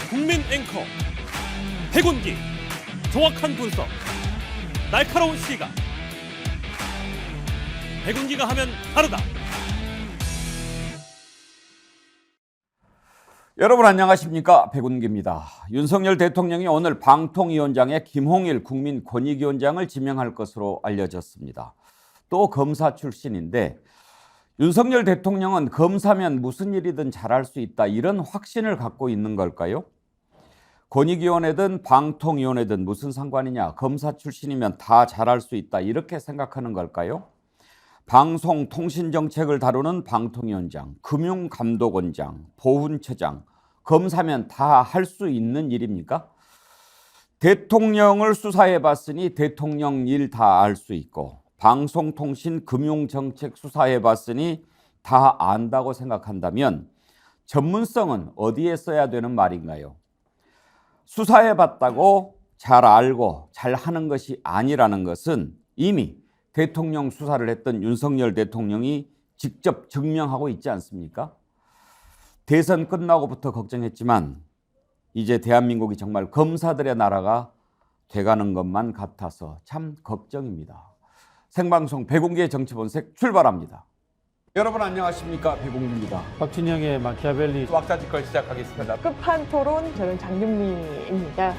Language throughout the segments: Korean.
국민 앵커 백운기, 정확한 분석, 날카로운 시각. 백운기가 하면 다르다. 여러분 안녕하십니까? 백운기입니다. 윤석열 대통령이 오늘 방통위원장에 김홍일 국민권익위원장을 지명할 것으로 알려졌습니다. 또 검사 출신인데 윤석열 대통령은 검사면 무슨 일이든 잘할 수 있다, 이런 확신을 갖고 있는 걸까요? 권익위원회든 방통위원회든 무슨 상관이냐, 검사 출신이면 다 잘할 수 있다, 이렇게 생각하는 걸까요? 방송통신정책을 다루는 방통위원장, 금융감독원장, 보훈처장, 검사면 다 할 수 있는 일입니까? 대통령을 수사해봤으니 대통령 일 다 알 수 있고, 방송통신 금융정책 수사해봤으니 다 안다고 생각한다면 전문성은 어디에 써야 되는 말인가요? 수사해봤다고 잘 알고 잘 하는 것이 아니라는 것은 이미 대통령 수사를 했던 윤석열 대통령이 직접 증명하고 있지 않습니까? 대선 끝나고부터 걱정했지만 이제 대한민국이 정말 검사들의 나라가 돼가는 것만 같아서 참 걱정입니다. 생방송 백운기의 정치본색 출발합니다. 여러분 안녕하십니까? 백운기입니다. 박진영의 마키아벨리 왁자지껄 시작하겠습니다. 끝판 토론, 저는 장윤미입니다.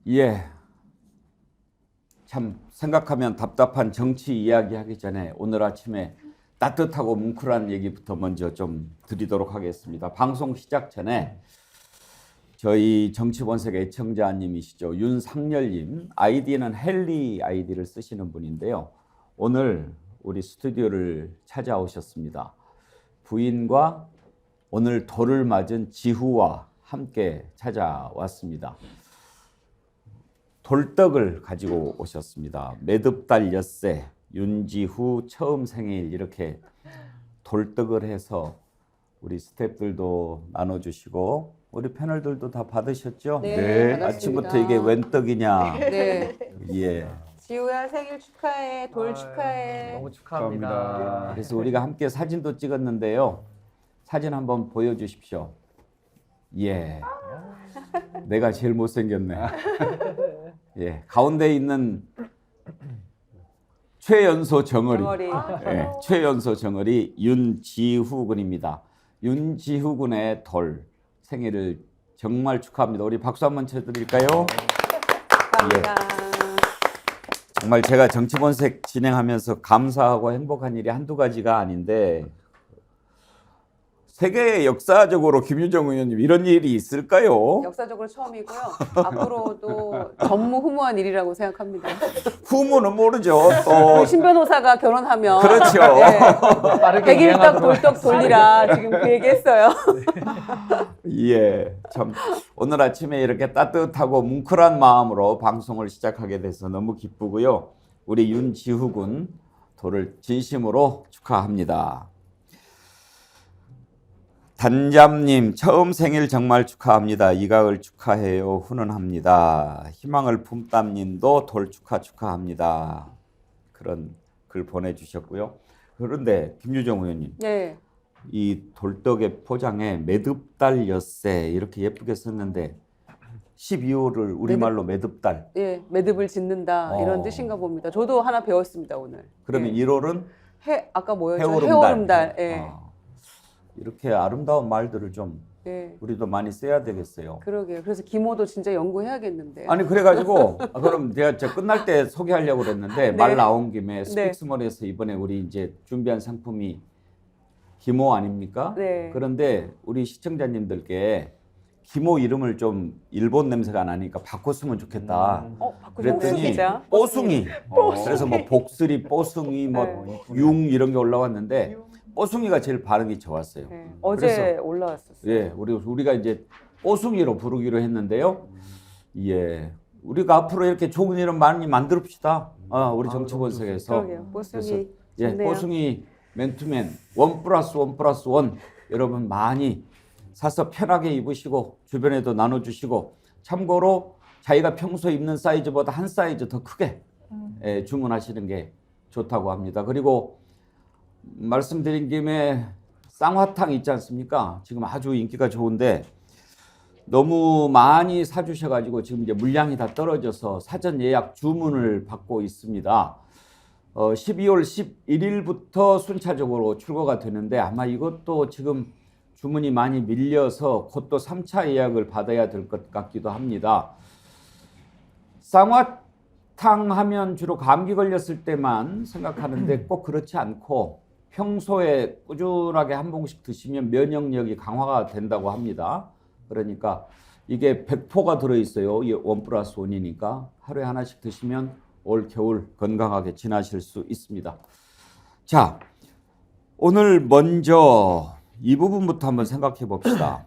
예, 참 생각하면 답답한 정치 이야기하기 전에 오늘 아침에 따뜻하고 뭉클한 얘기부터 먼저 좀 드리도록 하겠습니다. 방송 시작 전에 저희 정치본색 애청자님이시죠, 윤상열님, 아이디는 헨리 아이디를 쓰시는 분인데요. 오늘 우리 스튜디오를 찾아오셨습니다. 부인과 오늘 돌을 맞은 지후와 함께 찾아왔습니다. 돌떡을 가지고 오셨습니다. 매듭달 엿새, 윤지후 처음 생일, 이렇게 돌떡을 해서 우리 스태프들도 나눠주시고 우리 패널들도 다 받으셨죠? 네, 받았습니다. 아침부터 이게 웬 떡이냐. 네. 예. 지우야 생일 축하해, 돌 축하해. 너무 축하합니다. 그래서 우리가 함께 사진도 찍었는데요. 사진 한번 보여주십시오. 예. 내가 제일 못생겼네. 예. 가운데 있는 최연소 정어리. 예. 최연소 정어리 윤지후 군입니다. 윤지후 군의 돌 생일을 정말 축하합니다. 우리 박수 한번 쳐드릴까요? 감사합니다. 정말 제가 정치본색 진행하면서 감사하고 행복한 일이 한두 가지가 아닌데, 세계 역사적으로 김유정 의원님 이런 일이 있을까요? 역사적으로 처음이고요. 앞으로도 전무후무한 일이라고 생각합니다. 후무는 모르죠. 우리 신 변호사가 결혼하면 그렇죠. 네. 빠르게 100일딱 돌떡 돌리라 지금 그 얘기했어요. 예, 참 오늘 아침에 이렇게 따뜻하고 뭉클한 마음으로 방송을 시작하게 돼서 너무 기쁘고요. 우리 윤지후 군 돌을 진심으로 축하합니다. 단잠님 처음 생일 정말 축하합니다. 이가을 축하해요. 훈훈합니다. 희망을 품담님도 돌 축하합니다. 그런 글 보내주셨고요. 그런데 김유정 의원님, 네. 이 돌떡의 포장에 매듭달 엿새 이렇게 예쁘게 썼는데 12호를 우리말로 매듭달. 예, 매듭을 짓는다 이런 뜻인가 봅니다. 저도 하나 배웠습니다 오늘. 그러면 예. 1호는 아까 뭐였죠? 해오름달. 해오름달. 예. 이렇게 아름다운 말들을 좀 예. 우리도 많이 써야 되겠어요. 그러게요. 그래서 기모도 진짜 연구해야겠는데. 아니 그래가지고 그럼 제가 끝날 때 소개하려고 그랬는데 네. 말 나온 김에 스픽스몰에서 이번에 우리 이제 준비한 상품이 기모 아닙니까? 네. 그런데 우리 시청자님들께 기모 이름을 좀 일본 냄새가 나니까 바꿨으면 좋겠다. 그랬더니 뽀숭이. 그래서 뭐 복스리, 뽀숭이, 뭐 융 이런 게 올라왔는데 뽀숭이가 제일 반응이 좋았어요. 네. 어제 그래서, 올라왔었어요. 예, 우리가 이제 뽀숭이로 부르기로 했는데요. 예, 우리가 앞으로 이렇게 좋은 이름 많이 만들읍시다. 우리 정치본색에서. 그러게요. 뽀숭이. 예, 좋네요. 뽀숭이 맨투맨 1+1+1 여러분 많이 사서 편하게 입으시고 주변에도 나눠주시고, 참고로 자기가 평소에 입는 사이즈보다 한 사이즈 더 크게 주문하시는 게 좋다고 합니다. 그리고 말씀드린 김에 쌍화탕 있지 않습니까? 지금 아주 인기가 좋은데 너무 많이 사주셔가지고 지금 이제 물량이 다 떨어져서 사전 예약 주문을 받고 있습니다. 12월 11일부터 순차적으로 출고가 되는데 아마 이것도 지금 주문이 많이 밀려서 곧 또 3차 예약을 받아야 될 것 같기도 합니다. 쌍화탕 하면 주로 감기 걸렸을 때만 생각하는데 꼭 그렇지 않고 평소에 꾸준하게 한 봉씩 드시면 면역력이 강화가 된다고 합니다. 그러니까 이게 100포가 들어있어요. 이 1+1이니까 하루에 하나씩 드시면 올 겨울 건강하게 지나실 수 있습니다. 자, 오늘 먼저 이 부분부터 한번 생각해 봅시다.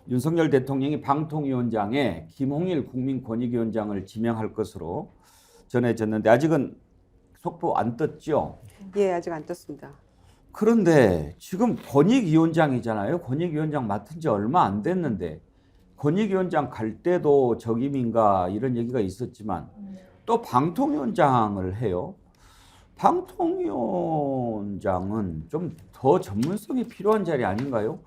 윤석열 대통령이 방통위원장에 김홍일 국민권익위원장을 지명할 것으로 전해졌는데 아직은 속보 안 떴죠? 예, 아직 안 떴습니다. 그런데 지금 권익위원장이잖아요. 권익위원장 맡은 지 얼마 안 됐는데 권익위원장 갈 때도 적임인가 이런 얘기가 있었지만 또 방통위원장을 해요. 방통위원장은 좀 더 전문성이 필요한 자리 아닌가요?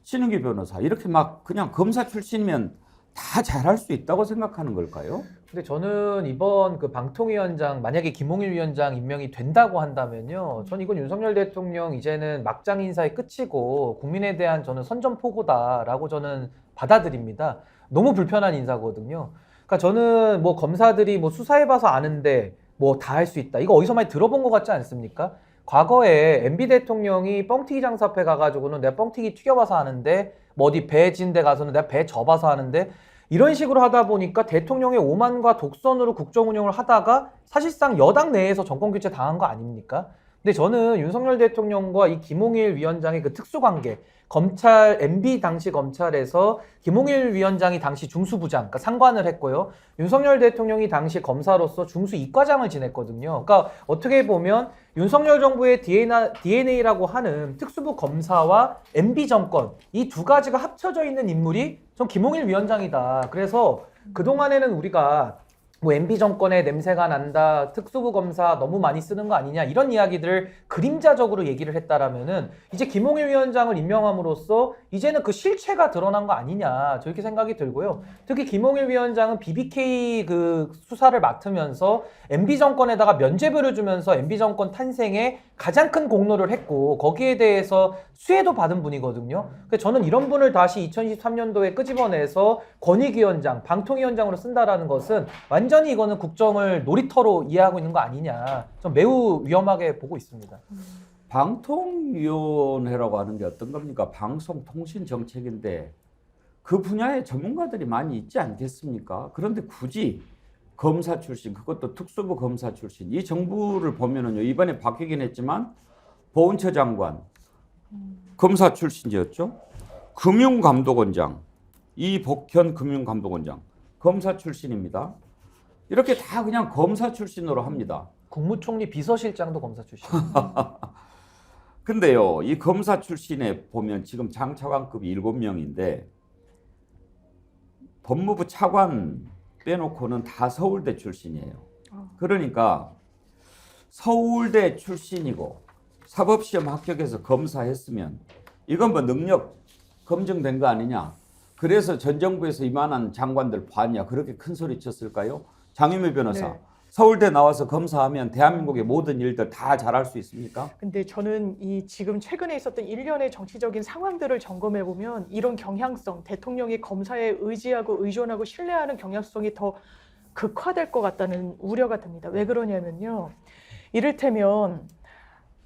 신은기 변호사, 이렇게 막 그냥 검사 출신이면 다 잘할 수 있다고 생각하는 걸까요? 근데 저는 이번 그 방통위원장 만약에 김홍일 위원장 임명이 된다고 한다면요, 전 이건 윤석열 대통령 이제는 막장 인사의 끝이고 국민에 대한 저는 선전포고다라고 저는 받아들입니다. 너무 불편한 인사거든요. 그러니까 저는 뭐 검사들이 뭐 수사해봐서 아는데 뭐 다 할 수 있다, 이거 어디서 많이 들어본 것 같지 않습니까? 과거에 MB 대통령이 뻥튀기 장사업회 가가지고는 내가 뻥튀기 튀겨봐서 하는데 뭐 어디 배 진데 가서는 내가 배 접어서 하는데, 이런 식으로 하다 보니까 대통령의 오만과 독선으로 국정 운영을 하다가 사실상 여당 내에서 정권 교체 당한 거 아닙니까? 근데 저는 윤석열 대통령과 이 김홍일 위원장의 그 특수관계, 검찰 MB 당시 검찰에서 김홍일 위원장이 당시 중수부장, 그러니까 상관을 했고요. 윤석열 대통령이 당시 검사로서 중수 이과장을 지냈거든요. 그러니까 어떻게 보면 윤석열 정부의 DNA라고 하는 특수부 검사와 MB 정권, 이 두 가지가 합쳐져 있는 인물이 전 김홍일 위원장이다. 그래서 그동안에는 우리가 뭐 MB 정권의 냄새가 난다, 특수부 검사 너무 많이 쓰는 거 아니냐, 이런 이야기들을 그림자적으로 얘기를 했다라면은 이제 김홍일 위원장을 임명함으로써 이제는 그 실체가 드러난 거 아니냐, 저렇게 생각이 들고요. 특히 김홍일 위원장은 BBK 그 수사를 맡으면서 MB 정권에다가 면죄부를 주면서 MB 정권 탄생에 가장 큰 공로를 했고 거기에 대해서 수혜도 받은 분이거든요. 그래서 저는 이런 분을 다시 2023년도에 끄집어내서 권익위원장, 방통위원장으로 쓴다라는 것은 완전히 이거는 국정을 놀이터로 이해하고 있는 거 아니냐, 좀 매우 위험하게 보고 있습니다. 방통위원회라고 하는 게 어떤 겁니까? 방송통신정책인데 그 분야의 전문가들이 많이 있지 않겠습니까? 그런데 굳이 검사 출신, 그것도 특수부 검사 출신, 이 정부를 보면은요, 이번에 바뀌긴 했지만 보훈처 장관 검사 출신이었죠. 금융감독원장 이복현 금융감독원장 검사 출신입니다. 이렇게 다 그냥 검사 출신으로 합니다. 국무총리 비서실장도 검사 출신. 근데요, 이 검사 출신에 보면 지금 장차관급이 7명인데 법무부 차관 빼놓고는 다 서울대 출신이에요. 그러니까 서울대 출신이고 사법시험 합격해서 검사했으면 이건 뭐 능력 검증된 거 아니냐. 그래서 전 정부에서 이만한 장관들 봤냐, 그렇게 큰 소리 쳤을까요? 장유미 변호사. 네. 서울대 나와서 검사하면 대한민국의 모든 일들 다 잘할 수 있습니까? 근데 저는 이 지금 최근에 있었던 일련의 정치적인 상황들을 점검해 보면 이런 경향성, 대통령이 검사에 의지하고 의존하고 신뢰하는 경향성이 더 극화될 것 같다는 우려가 듭니다. 왜 그러냐면요, 이를테면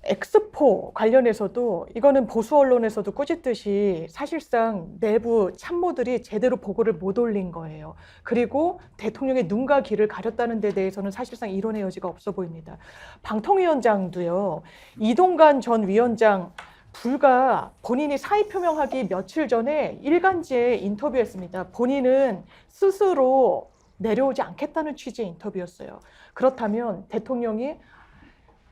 엑스포 관련해서도 이거는 보수 언론에서도 꾸짖듯이 사실상 내부 참모들이 제대로 보고를 못 올린 거예요. 그리고 대통령의 눈과 귀를 가렸다는 데 대해서는 사실상 이론의 여지가 없어 보입니다. 방통위원장도요, 이동관 전 위원장 불과 본인이 사의 표명하기 며칠 전에 일간지에 인터뷰했습니다. 본인은 스스로 내려오지 않겠다는 취지의 인터뷰였어요. 그렇다면 대통령이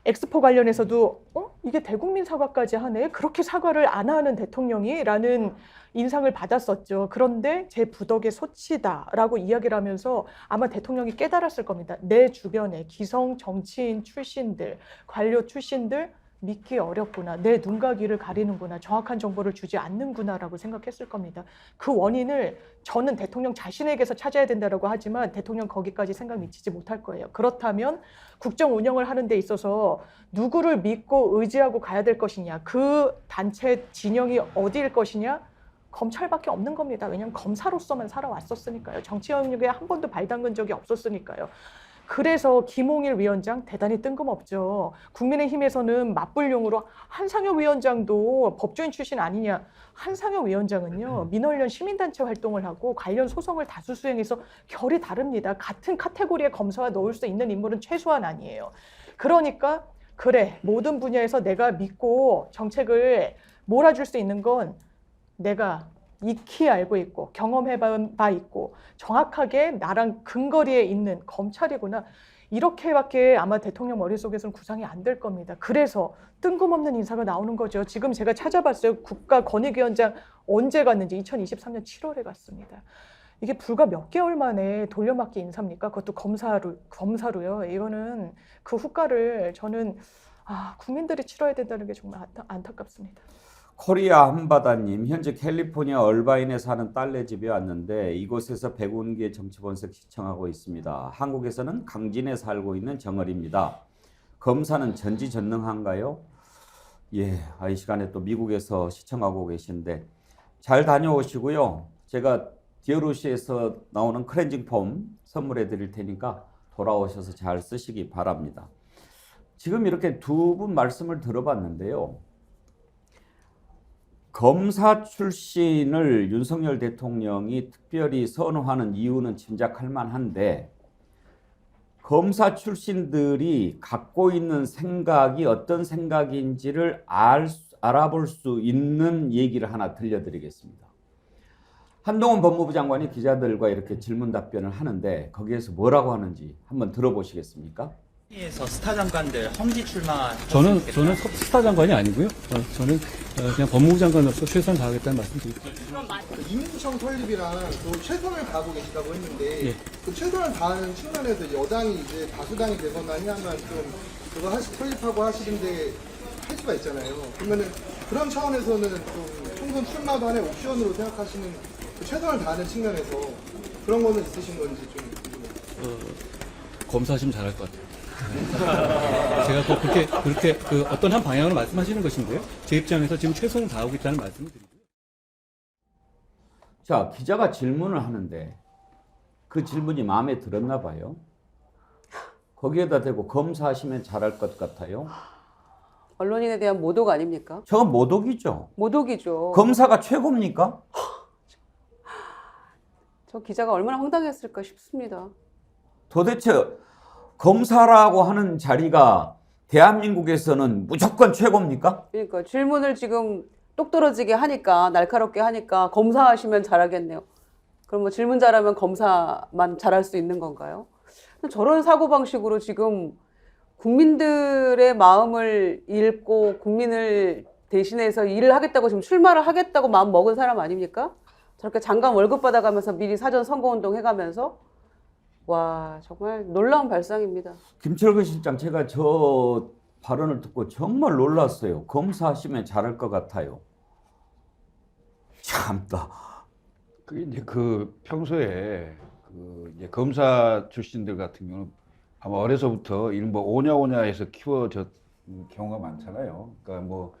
엑스포 관련해서도 이게 대국민 사과까지 하네? 그렇게 사과를 안 하는 대통령이? 라는 인상을 받았었죠. 그런데 제 부덕의 소치다라고 이야기를 하면서 아마 대통령이 깨달았을 겁니다. 내 주변에 기성 정치인 출신들, 관료 출신들 믿기 어렵구나. 내 눈과 귀를 가리는구나. 정확한 정보를 주지 않는구나라고 생각했을 겁니다. 그 원인을 저는 대통령 자신에게서 찾아야 된다고 하지만 대통령 거기까지 생각 미치지 못할 거예요. 그렇다면 국정 운영을 하는 데 있어서 누구를 믿고 의지하고 가야 될 것이냐. 그 단체 진영이 어디일 것이냐. 검찰밖에 없는 겁니다. 왜냐하면 검사로서만 살아왔었으니까요. 정치 영역에 한 번도 발 담근 적이 없었으니까요. 그래서 김홍일 위원장 대단히 뜬금없죠. 국민의힘에서는 맞불용으로 한상혁 위원장도 법조인 출신 아니냐. 한상혁 위원장은요. 민원련 시민단체 활동을 하고 관련 소송을 다수 수행해서 결이 다릅니다. 같은 카테고리의 검사와 넣을 수 있는 인물은 최소한 아니에요. 그러니까 그래 모든 분야에서 내가 믿고 정책을 몰아줄 수 있는 건 내가 익히 알고 있고 경험해본 바 있고 정확하게 나랑 근거리에 있는 검찰이구나. 이렇게밖에 아마 대통령 머릿속에서는 구상이 안 될 겁니다. 그래서 뜬금없는 인사가 나오는 거죠. 지금 제가 찾아봤어요. 국가권익위원장 언제 갔는지 2023년 7월에 갔습니다. 이게 불과 몇 개월 만에 돌려막기 인사입니까? 그것도 검사로요. 이거는 그 후과를 저는 국민들이 치러야 된다는 게 정말 안타깝습니다. 코리아 한바다님, 현재 캘리포니아 얼바인에 사는 딸네 집에 왔는데 이곳에서 백운기의 정치본색 시청하고 있습니다. 한국에서는 강진에 살고 있는 정을입니다. 검사는 전지전능한가요? 예, 이 시간에 또 미국에서 시청하고 계신데 잘 다녀오시고요. 제가 디어루시에서 나오는 클렌징 폼 선물해 드릴 테니까 돌아오셔서 잘 쓰시기 바랍니다. 지금 이렇게 두 분 말씀을 들어봤는데요. 검사 출신을 윤석열 대통령이 특별히 선호하는 이유는 짐작할 만한데 검사 출신들이 갖고 있는 생각이 어떤 생각인지를 알아볼 수 있는 얘기를 하나 들려드리겠습니다. 한동훈 법무부 장관이 기자들과 이렇게 질문 답변을 하는데 거기에서 뭐라고 하는지 한번 들어보시겠습니까? 에서 스타 장관들 험지 출마. 저는 스타 장관이 아니고요. 저는 그냥 법무부 장관으로서 최선을 다하겠다는 말씀드립니다. 그 임시청 설립이랑 또 최선을 다하고 계시다고 했는데 예. 그 최선을 다하는 측면에서 여당이 이제 다수당이 되거나 하면 좀 그거 설립하고 하시는데 할 수가 있잖아요. 그러면은 그런 차원에서는 좀 총선 출마도 하나의 옵션으로 생각하시는 그 최선을 다하는 측면에서 그런 거는 있으신 건지 좀 궁금해요. 검사하시면 잘할 것 같아요. 제가 꼭 그렇게 그 어떤 한 방향으로 말씀하시는 것인데요. 제 입장에서 지금 최선을 다하고 있다는 말씀을 드리고요. 자, 기자가 질문을 하는데 그 질문이 마음에 들었나 봐요. 거기에다 대고 검사하시면 잘할 것 같아요. 언론인에 대한 모독 아닙니까? 저건 모독이죠. 모독이죠. 검사가 최고입니까? 저 기자가 얼마나 황당했을까 싶습니다. 도대체 검사라고 하는 자리가 대한민국에서는 무조건 최고입니까? 그러니까 질문을 지금 똑 떨어지게 하니까 날카롭게 하니까 검사하시면 잘하겠네요. 그럼 뭐 질문 잘하면 검사만 잘할 수 있는 건가요? 저런 사고방식으로 지금 국민들의 마음을 읽고 국민을 대신해서 일을 하겠다고 지금 출마를 하겠다고 마음 먹은 사람 아닙니까? 저렇게 장관 월급 받아가면서 미리 사전 선거운동 해가면서 와 정말 놀라운 발상입니다. 김철근 실장, 제가 저 발언을 듣고 정말 놀랐어요. 검사하시면 잘할 것 같아요. 참다. 그게 이제 그 평소에 그 이제 검사 출신들 같은 경우는 아마 어려서부터 이른바 오냐오냐해서 키워졌 경우가 많잖아요. 그러니까 뭐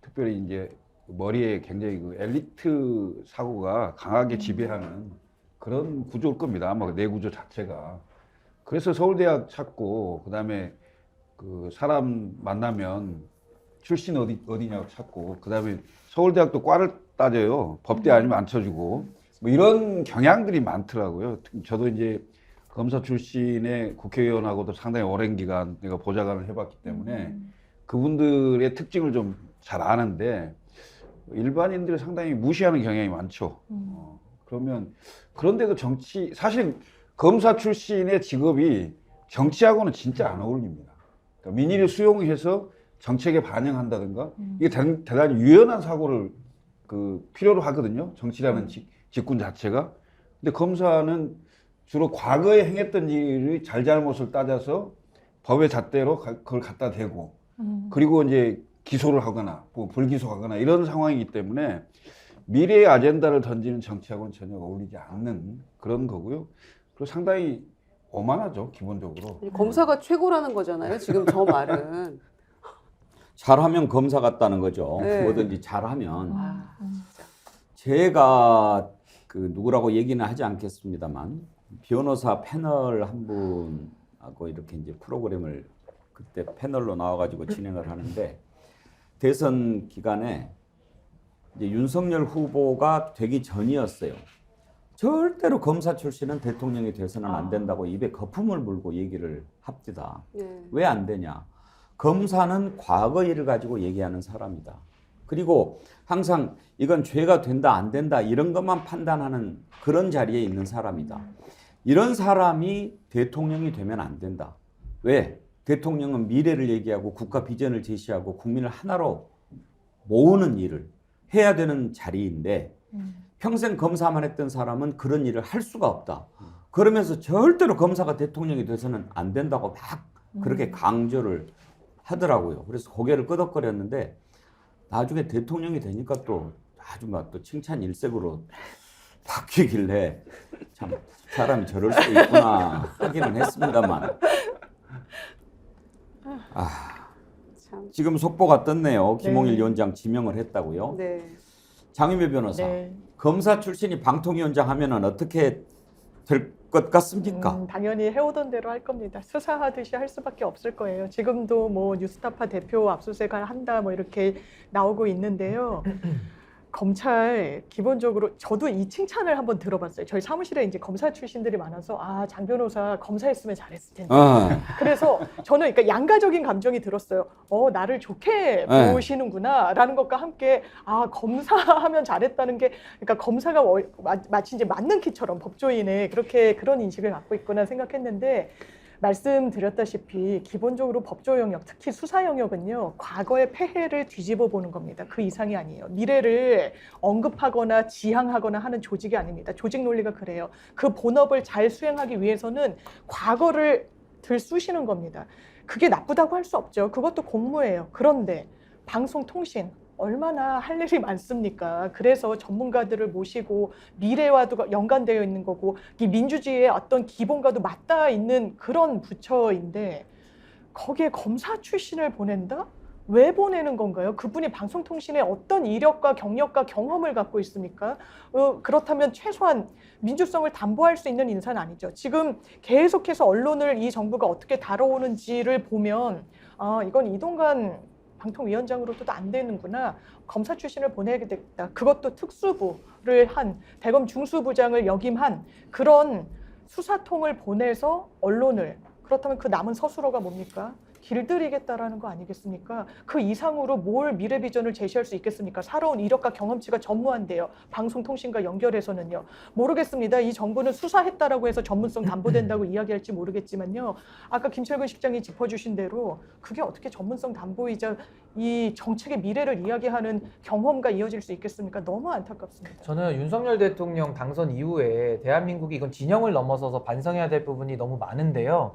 특별히 이제 머리에 굉장히 그 엘리트 사고가 강하게 지배하는 그런 구조일 겁니다. 아마 내구조 자체가. 그래서 서울대학 찾고 그다음에 그 사람 만나면 출신 어디냐고 찾고 그다음에 서울대학도 과를 따져요. 법대 아니면 안 쳐주고 뭐 이런 경향들이 많더라고요. 저도 이제 검사 출신의 국회의원하고도 상당히 오랜 기간 내가 보좌관을 해봤기 때문에 그분들의 특징을 좀 잘 아는데 일반인들이 상당히 무시하는 경향이 많죠. 그러면 그런데도 사실 검사 출신의 직업이 정치하고는 진짜 안 어울립니다. 그러니까 민의를 수용해서 정책에 반영한다든가 이게 대단히 유연한 사고를 필요로 하거든요. 정치라는 직군 자체가. 근데 검사는 주로 과거에 행했던 일의 잘잘못을 따져서 법의 잣대로 그걸 갖다 대고 그리고 이제 기소를 하거나 뭐 불기소하거나 이런 상황이기 때문에 미래의 아젠다를 던지는 정치하고는 전혀 어울리지 않는 그런 거고요. 그리고 상당히 오만하죠, 기본적으로. 검사가 최고라는 거잖아요. 지금 저 말은. 잘하면 검사 같다는 거죠. 네. 뭐든지 잘하면. 아, 진짜. 제가 누구라고 얘기는 하지 않겠습니다만 변호사 패널 한 분하고 이렇게 이제 프로그램을 그때 패널로 나와가지고 진행을 하는데 대선 기간에 이제 윤석열 후보가 되기 전이었어요. 절대로 검사 출신은 대통령이 돼서는 안 된다고 입에 거품을 물고 얘기를 합디다. 네. 왜 안 되냐? 검사는 과거 일을 가지고 얘기하는 사람이다. 그리고 항상 이건 죄가 된다 안 된다 이런 것만 판단하는 그런 자리에 있는 사람이다. 이런 사람이 대통령이 되면 안 된다. 왜? 대통령은 미래를 얘기하고 국가 비전을 제시하고 국민을 하나로 모으는 일을 해야 되는 자리인데 평생 검사만 했던 사람은 그런 일을 할 수가 없다. 그러면서 절대로 검사가 대통령이 돼서는 안 된다고 막 그렇게 강조를 하더라고요. 그래서 고개를 끄덕거렸는데 나중에 대통령이 되니까 또 아주 막 또 칭찬 일색으로 바뀌길래 참 사람이 저럴 수 있구나 하기는 했습니다만 참. 지금 속보가 떴네요. 김홍일 네. 위원장 지명을 했다고요. 네. 장윤배 변호사, 네. 검사 출신이 방통위원장 하면은 어떻게 될 것 같습니까? 당연히 해오던 대로 할 겁니다. 수사하듯이 할 수밖에 없을 거예요. 지금도 뭐 뉴스타파 대표 압수수색 한다 뭐 이렇게 나오고 있는데요. 검찰 기본적으로 저도 이 칭찬을 한번 들어봤어요. 저희 사무실에 이제 검사 출신들이 많아서 장 변호사 검사했으면 잘했을 텐데. 그래서 저는 그러니까 양가적인 감정이 들었어요. 나를 좋게 네. 보시는구나라는 것과 함께 검사하면 잘했다는 게 그러니까 검사가 마치 이제 맞는 키처럼 법조인의 그런 인식을 갖고 있구나 생각했는데. 말씀드렸다시피 기본적으로 법조 영역, 특히 수사 영역은요. 과거의 폐해를 뒤집어 보는 겁니다. 그 이상이 아니에요. 미래를 언급하거나 지향하거나 하는 조직이 아닙니다. 조직 논리가 그래요. 그 본업을 잘 수행하기 위해서는 과거를 들쑤시는 겁니다. 그게 나쁘다고 할 수 없죠. 그것도 공무예요. 그런데 방송통신 얼마나 할 일이 많습니까? 그래서 전문가들을 모시고 미래와도 연관되어 있는 거고 이 민주주의의 어떤 기본과도 맞닿아 있는 그런 부처인데 거기에 검사 출신을 보낸다? 왜 보내는 건가요? 그분이 방송통신에 어떤 이력과 경력과 경험을 갖고 있습니까? 그렇다면 최소한 민주성을 담보할 수 있는 인사는 아니죠. 지금 계속해서 언론을 이 정부가 어떻게 다뤄오는지를 보면 이건 이동관 방통위원장으로도 안 되는구나. 검사 출신을 보내야겠다. 그것도 특수부를 한 대검 중수부장을 역임한 그런 수사통을 보내서 언론을 그렇다면 그 남은 서술어가 뭡니까? 길들이겠다라는 거 아니겠습니까? 그 이상으로 뭘 미래 비전을 제시할 수 있겠습니까? 살아온 이력과 경험치가 전무한데요. 방송통신과 연결해서는요. 모르겠습니다. 이 정부는 수사했다라고 해서 전문성 담보된다고 이야기할지 모르겠지만요. 아까 김철근 실장이 짚어주신 대로 그게 어떻게 전문성 담보이자 이 정책의 미래를 이야기하는 경험과 이어질 수 있겠습니까? 너무 안타깝습니다. 저는 윤석열 대통령 당선 이후에 대한민국이 이건 진영을 넘어서서 반성해야 될 부분이 너무 많은데요.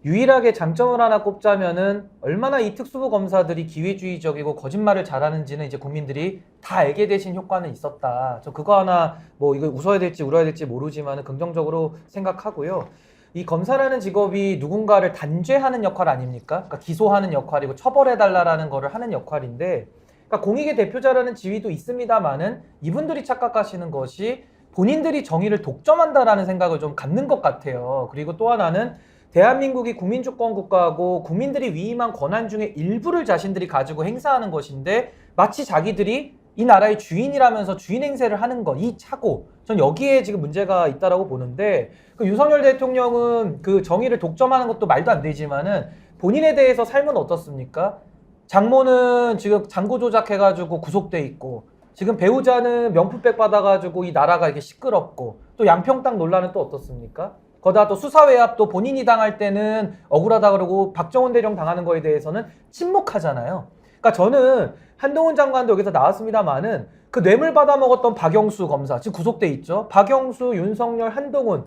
유일하게 장점을 하나 꼽자면은 얼마나 이 특수부 검사들이 기회주의적이고 거짓말을 잘하는지는 이제 국민들이 다 알게 되신 효과는 있었다. 저 그거 하나 뭐 이거 웃어야 될지 울어야 될지 모르지만은 긍정적으로 생각하고요. 이 검사라는 직업이 누군가를 단죄하는 역할 아닙니까? 그러니까 기소하는 역할이고 처벌해달라는 거를 하는 역할인데, 그러니까 공익의 대표자라는 지위도 있습니다만은 이분들이 착각하시는 것이 본인들이 정의를 독점한다라는 생각을 좀 갖는 것 같아요. 그리고 또 하나는 대한민국이 국민주권 국가고 국민들이 위임한 권한 중에 일부를 자신들이 가지고 행사하는 것인데 마치 자기들이 이 나라의 주인이라면서 주인 행세를 하는 것, 이 착오, 전 여기에 지금 문제가 있다라고 보는데 그 윤석열 대통령은 그 정의를 독점하는 것도 말도 안 되지만은 본인에 대해서 삶은 어떻습니까? 장모는 지금 잔고 조작해가지고 구속돼 있고 지금 배우자는 명품백 받아가지고 이 나라가 이렇게 시끄럽고 또 양평 땅 논란은 또 어떻습니까? 거기다 또 수사외압도 본인이 당할 때는 억울하다 그러고 박정원 대령 당하는 거에 대해서는 침묵하잖아요. 그러니까 저는 한동훈 장관도 여기서 나왔습니다만은 그 뇌물 받아먹었던 박영수 검사, 지금 구속돼 있죠. 박영수, 윤석열, 한동훈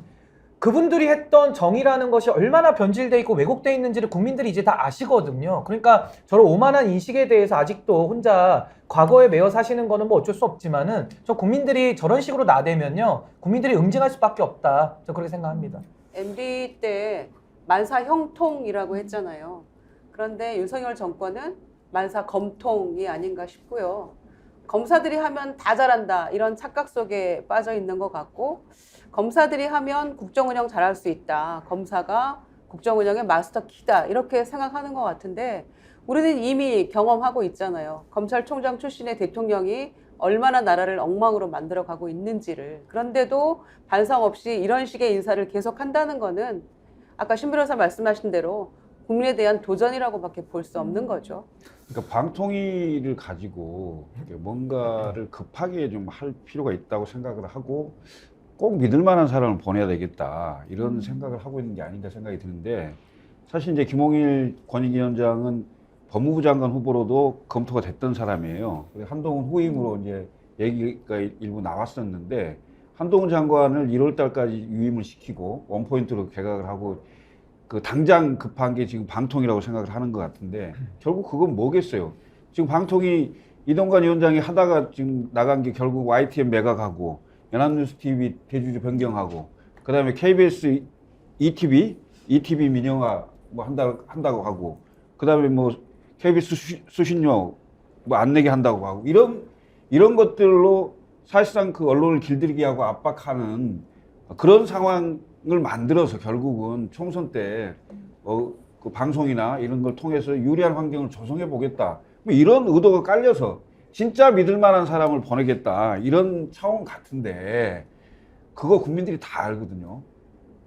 그분들이 했던 정의라는 것이 얼마나 변질돼 있고 왜곡돼 있는지를 국민들이 이제 다 아시거든요. 그러니까 저런 오만한 인식에 대해서 아직도 혼자 과거에 매여 사시는 거는 뭐 어쩔 수 없지만은 저 국민들이 저런 식으로 나대면요, 국민들이 응징할 수밖에 없다. 저 그렇게 생각합니다. MB 때 만사 형통이라고 했잖아요. 그런데 윤석열 정권은 만사 검통이 아닌가 싶고요. 검사들이 하면 다 잘한다 이런 착각 속에 빠져 있는 것 같고, 검사들이 하면 국정운영 잘할 수 있다, 검사가 국정운영의 마스터키다 이렇게 생각하는 것 같은데, 우리는 이미 경험하고 있잖아요. 검찰총장 출신의 대통령이 얼마나 나라를 엉망으로 만들어가고 있는지를. 그런데도 반성 없이 이런 식의 인사를 계속한다는 거는 아까 신 변호사 말씀하신 대로 국민에 대한 도전이라고밖에 볼 수 없는 거죠. 그러니까 방통위를 가지고 뭔가를 급하게 좀 할 필요가 있다고 생각을 하고 꼭 믿을 만한 사람을 보내야 되겠다 이런 생각을 하고 있는 게 아닌가 생각이 드는데, 사실 이제 김홍일 권익위원장은 법무부 장관 후보로도 검토가 됐던 사람이에요. 한동훈 후임으로 이제 얘기가 일부 나왔었는데, 한동훈 장관을 1월 달까지 유임을 시키고 원포인트로 개각을 하고 그 당장 급한 게 지금 방통이라고 생각을 하는 것 같은데, 결국 그건 뭐겠어요. 지금 방통위 이동관 위원장이 하다가 지금 나간 게 결국 YTN 매각하고 연합뉴스 TV 대주주 변경하고, 그 다음에 KBS ETV 민영화 뭐 한다고 하고, 그 다음에 뭐 KBS 수신료 뭐 안 내게 한다고 하고, 이런 것들로 사실상 그 언론을 길들이게 하고 압박하는 그런 상황을 만들어서 결국은 총선 때 그 방송이나 이런 걸 통해서 유리한 환경을 조성해 보겠다, 뭐 이런 의도가 깔려서 진짜 믿을 만한 사람을 보내겠다 이런 차원 같은데, 그거 국민들이 다 알거든요.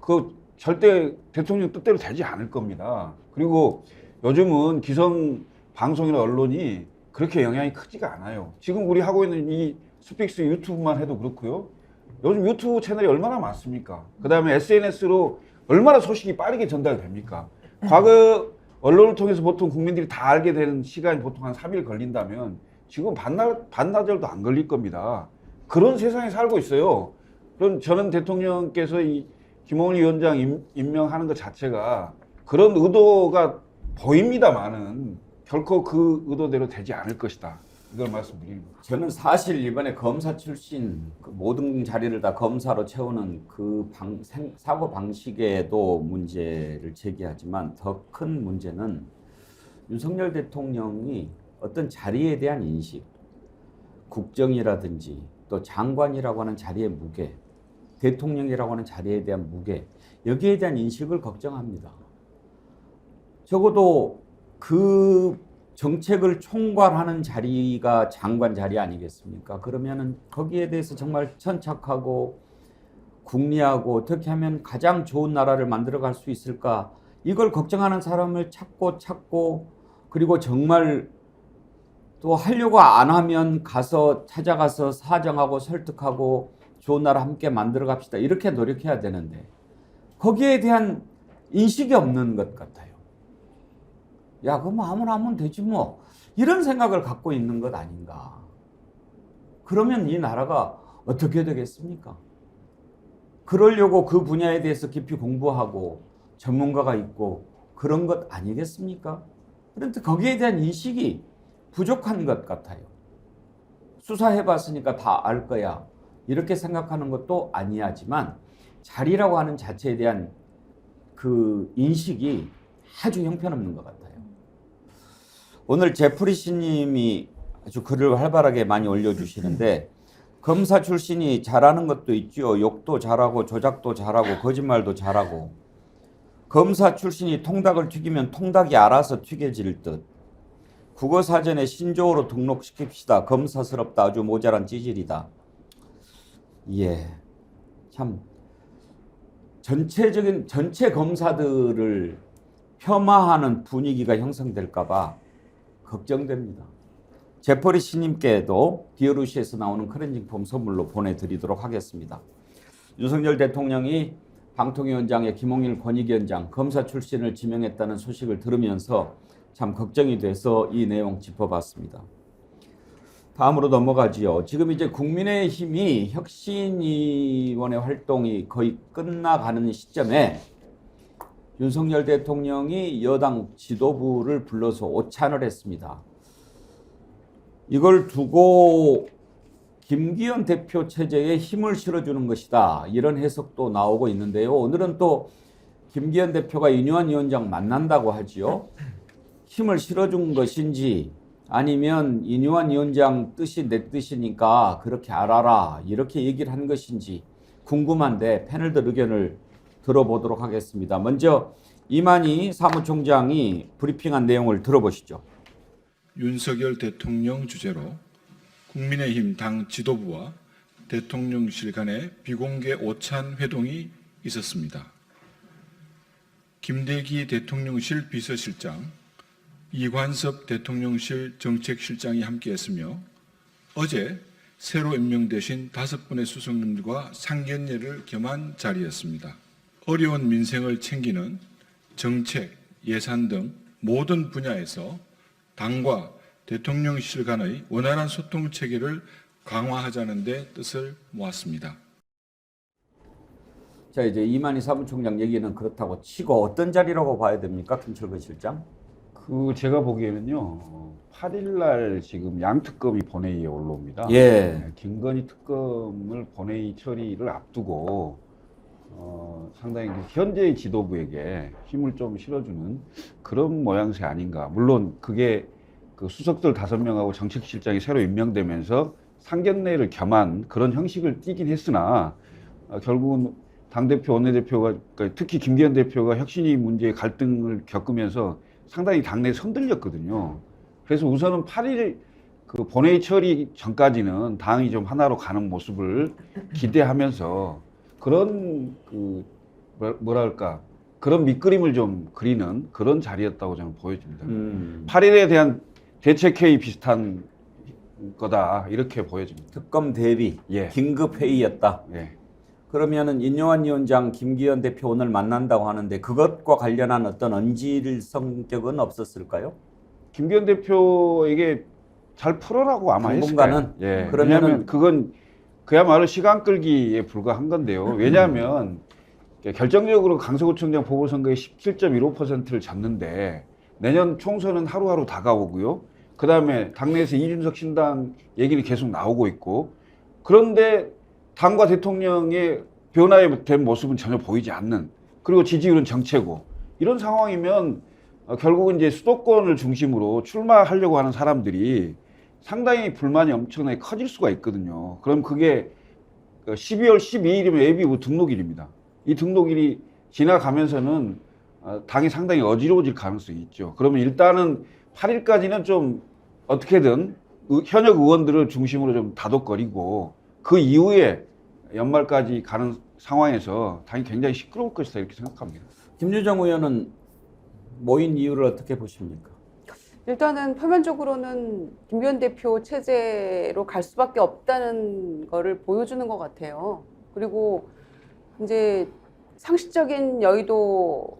그거 절대 대통령 뜻대로 되지 않을 겁니다. 그리고 요즘은 기성 방송이나 언론이 그렇게 영향이 크지가 않아요. 지금 우리 하고 있는 이 스픽스 유튜브만 해도 그렇고요. 요즘 유튜브 채널이 얼마나 많습니까? 그 다음에 SNS로 얼마나 소식이 빠르게 전달됩니까? 과거 언론을 통해서 보통 국민들이 다 알게 되는 시간이 보통 한 3일 걸린다면 지금 반나절도 안 걸릴 겁니다. 그런 세상에 살고 있어요. 그럼 저는 대통령께서 이 김홍일 위원장 임명하는 것 자체가 그런 의도가 보입니다만은 결코 그 의도대로 되지 않을 것이다, 이걸 말씀드리는 거죠. 저는 사실 이번에 검사 출신 그 모든 자리를 다 검사로 채우는 그 사고 방식에도 문제를 제기하지만, 더 큰 문제는 윤석열 대통령이 어떤 자리에 대한 인식, 국정이라든지 또 장관이라고 하는 자리의 무게, 대통령이라고 하는 자리에 대한 무게, 여기에 대한 인식을 걱정합니다. 적어도 그 정책을 총괄하는 자리가 장관 자리 아니겠습니까? 그러면은 거기에 대해서 정말 천착하고 궁리하고 어떻게 하면 가장 좋은 나라를 만들어갈 수 있을까, 이걸 걱정하는 사람을 찾고 그리고 정말 또 하려고 안 하면 찾아가서 사정하고 설득하고 좋은 나라 함께 만들어 갑시다, 이렇게 노력해야 되는데 거기에 대한 인식이 없는 것 같아요. 야, 그럼 아무나 하면 되지 뭐, 이런 생각을 갖고 있는 것 아닌가. 그러면 이 나라가 어떻게 되겠습니까? 그러려고 그 분야에 대해서 깊이 공부하고 전문가가 있고 그런 것 아니겠습니까? 그런데 거기에 대한 인식이 부족한 것 같아요. 수사해봤으니까 다 알 거야, 이렇게 생각하는 것도 아니하지만 자리라고 하는 자체에 대한 그 인식이 아주 형편없는 것 같아요. 오늘 제프리 씨님이 아주 글을 활발하게 많이 올려주시는데, 검사 출신이 잘하는 것도 있죠. 욕도 잘하고 조작도 잘하고 거짓말도 잘하고, 검사 출신이 통닭을 튀기면 통닭이 알아서 튀겨질 듯, 국어사전에 신조어로 등록시킵시다, 검사스럽다, 아주 모자란 찌질이다. 예, 참 전체 검사들을 폄하하는 분위기가 형성될까봐 걱정됩니다. 제퍼리 씨님께도 디어루시에서 나오는 클렌징 폼 선물로 보내드리도록 하겠습니다. 윤석열 대통령이 방통위원장의 김홍일 권익위원장 검사 출신을 지명했다는 소식을 들으면서 참 걱정이 돼서 이 내용 짚어봤습니다. 다음으로 넘어가지요. 지금 이제 국민의힘이 혁신위원회 활동이 거의 끝나가는 시점에 윤석열 대통령이 여당 지도부를 불러서 오찬을 했습니다. 이걸 두고 김기현 대표 체제에 힘을 실어주는 것이다, 이런 해석도 나오고 있는데요. 오늘은 또 김기현 대표가 윤여한 위원장 만난다고 하지요. 힘을 실어준 것인지 아니면 윤여한 위원장 뜻이 내 뜻이니까 그렇게 알아라, 이렇게 얘기를 한 것인지 궁금한데 패널들 의견을 들어보도록 하겠습니다. 먼저 이만희 사무총장이 브리핑한 내용을 들어보시죠. 윤석열 대통령 주재로 국민의힘 당 지도부와 대통령실 간의 비공개 오찬 회동이 있었습니다. 김대기 대통령실 비서실장, 이관섭 대통령실 정책실장이 함께했으며 어제 새로 임명되신 5분의 수석님들과 상견례를 겸한 자리였습니다. 어려운 민생을 챙기는 정책, 예산 등 모든 분야에서 당과 대통령실 간의 원활한 소통 체계를 강화하자는 데 뜻을 모았습니다. 자, 이제 이만희 사무총장 얘기는 그렇다고 치고 어떤 자리라고 봐야 됩니까, 김철근 실장? 제가 보기에는요, 8일 날 지금 양특검이 본회의에 올라옵니다. 예. 김건희 특검을 본회의 처리를 앞두고 상당히 현재의 지도부에게 힘을 좀 실어주는 그런 모양새 아닌가. 물론 그게 그 수석들 5명하고 정책실장이 새로 임명되면서 상견례를 겸한 그런 형식을 띠긴 했으나 결국은 당대표, 원내대표가, 그러니까 특히 김기현 대표가 혁신위 문제의 갈등을 겪으면서 상당히 당내에서 흔들렸거든요. 그래서 우선은 8일 그 본회의 처리 전까지는 당이 좀 하나로 가는 모습을 기대하면서 그런 뭐랄까 그런 밑그림을 좀 그리는 그런 자리였다고 저는 보여집니다. 8일에 대한 대책회의 비슷한 거다, 이렇게 보여집니다. 특검 대비 예. 긴급 회의였다. 예. 그러면은 윤여한 위원장, 김기현 대표 오늘 만난다고 하는데 그것과 관련한 어떤 언질 성격은 없었을까요? 김기현 대표에게 잘 풀어라고 아마 했을 거예요. 예. 그러면은 그건 그야말로 시간 끌기에 불과한 건데요. 왜냐하면 결정적으로 강서구청장 보궐선거에 17.15%를 졌는데 내년 총선은 하루하루 다가오고요. 그 다음에 당내에서 이준석 신당 얘기는 계속 나오고 있고, 그런데 당과 대통령의 변화된 모습은 전혀 보이지 않는, 그리고 지지율은 정체고, 이런 상황이면 결국은 이제 수도권을 중심으로 출마하려고 하는 사람들이 상당히 불만이 엄청나게 커질 수가 있거든요. 그럼 그게 12월 12일이면 예비후 등록일입니다. 이 등록일이 지나가면서는 당이 상당히 어지러워질 가능성이 있죠. 그러면 일단은 8일까지는 좀 어떻게든 현역 의원들을 중심으로 좀 다독거리고 그 이후에 연말까지 가는 상황에서 당이 굉장히 시끄러울 것이다, 이렇게 생각합니다. 김유정 의원은 모인 이유를 어떻게 보십니까? 일단은 표면적으로는 김기현 대표 체제로 갈 수밖에 없다는 거를 보여주는 것 같아요. 그리고 이제 상식적인 여의도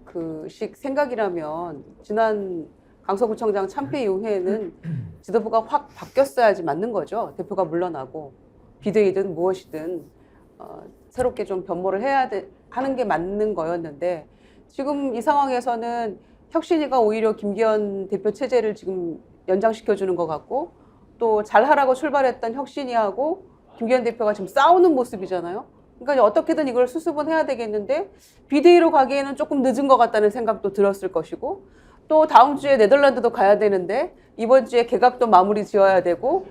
그식 생각이라면 지난 강서구청장 참패 이후에는 지도부가 확 바뀌었어야지 맞는 거죠. 대표가 물러나고 비대위든 무엇이든 새롭게 좀 변모를 하는 게 맞는 거였는데, 지금 이 상황에서는 혁신위가 오히려 김기현 대표 체제를 지금 연장시켜주는 것 같고, 또 잘하라고 출발했던 혁신위하고 김기현 대표가 지금 싸우는 모습이잖아요. 그러니까 어떻게든 이걸 수습은 해야 되겠는데 비대위로 가기에는 조금 늦은 것 같다는 생각도 들었을 것이고, 또 다음 주에 네덜란드도 가야 되는데 이번 주에 개각도 마무리 지어야 되고,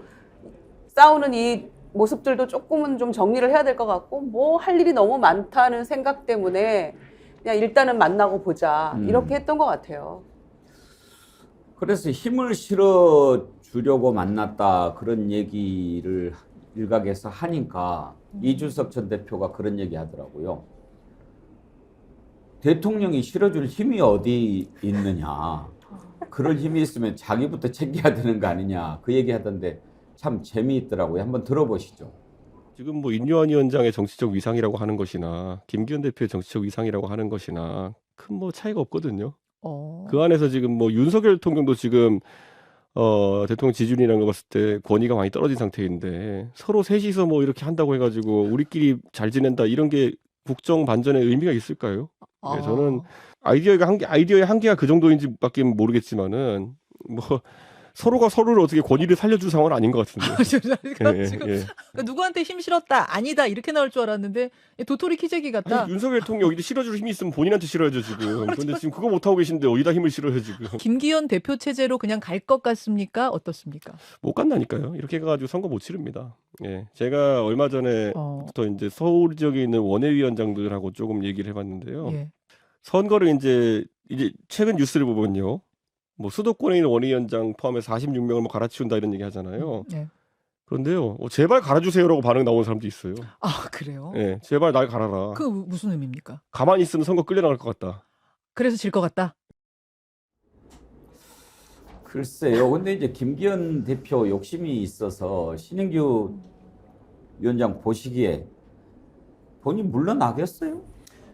싸우는 이 모습들도 조금은 좀 정리를 해야 될 것 같고, 뭐 할 일이 너무 많다는 생각 때문에 그냥 일단은 만나고 보자, 이렇게 했던 것 같아요. 그래서 힘을 실어 주려고 만났다, 그런 얘기를 일각에서 하니까 이준석 전 대표가 그런 얘기 하더라고요. 대통령이 실어줄 힘이 어디 있느냐, 그럴 힘이 있으면 자기부터 챙겨야 되는 거 아니냐, 그 얘기 하던데 참 재미있더라고요. 한번 들어보시죠. 지금 뭐 인요한 위원장의 정치적 위상이라고 하는 것이나 김기현 대표의 정치적 위상이라고 하는 것이나 큰 뭐 차이가 없거든요. 그 안에서 지금 뭐 윤석열 대통령도 지금 대통령 지지율이라는 거 봤을 때 권위가 많이 떨어진 상태인데 서로 셋이서 뭐 이렇게 한다고 해가지고 우리끼리 잘 지낸다 이런 게 국정 반전의 의미가 있을까요? 네, 저는 아이디어의 한계가 그 정도인지밖에 모르겠지만은 뭐 서로가 서로를 어떻게 권위를 살려줄 상황은 아닌 것 같은데. 지금 그러니까 누구한테 힘 실었다 아니다 이렇게 나올 줄 알았는데 도토리 키재기 같다. 아니, 윤석열 대통령 여기다 실어줄 힘이 있으면 본인한테 실어야죠 지금. 그런데 지금 그거 못 하고 계신데 어디다 힘을 실어요 지금. 김기현 대표 체제로 그냥 갈 것 같습니까? 어떻습니까? 못 간다니까요. 이렇게 해가지고 선거 못 치릅니다. 예, 제가 얼마 전에부터 이제 서울 지역에 있는 원외위원장들하고 조금 얘기를 해봤는데요. 예. 선거를 이제 최근 뉴스를 보면요. 뭐 수도권에 있는 원외위원장 포함해서 46명을 뭐 갈아치운다 이런 얘기 하잖아요. 네. 그런데요, 제발 갈아주세요라고 반응 나오는 사람도 있어요. 아 그래요? 예, 제발 날 갈아라. 그 무슨 의미입니까? 가만히 있으면 선거 끌려나갈 것 같다. 그래서 질 것 같다. 글쎄요. 근데 이제 김기현 대표 욕심이 있어서 신인규 위원장 보시기에 본인 물러나겠어요?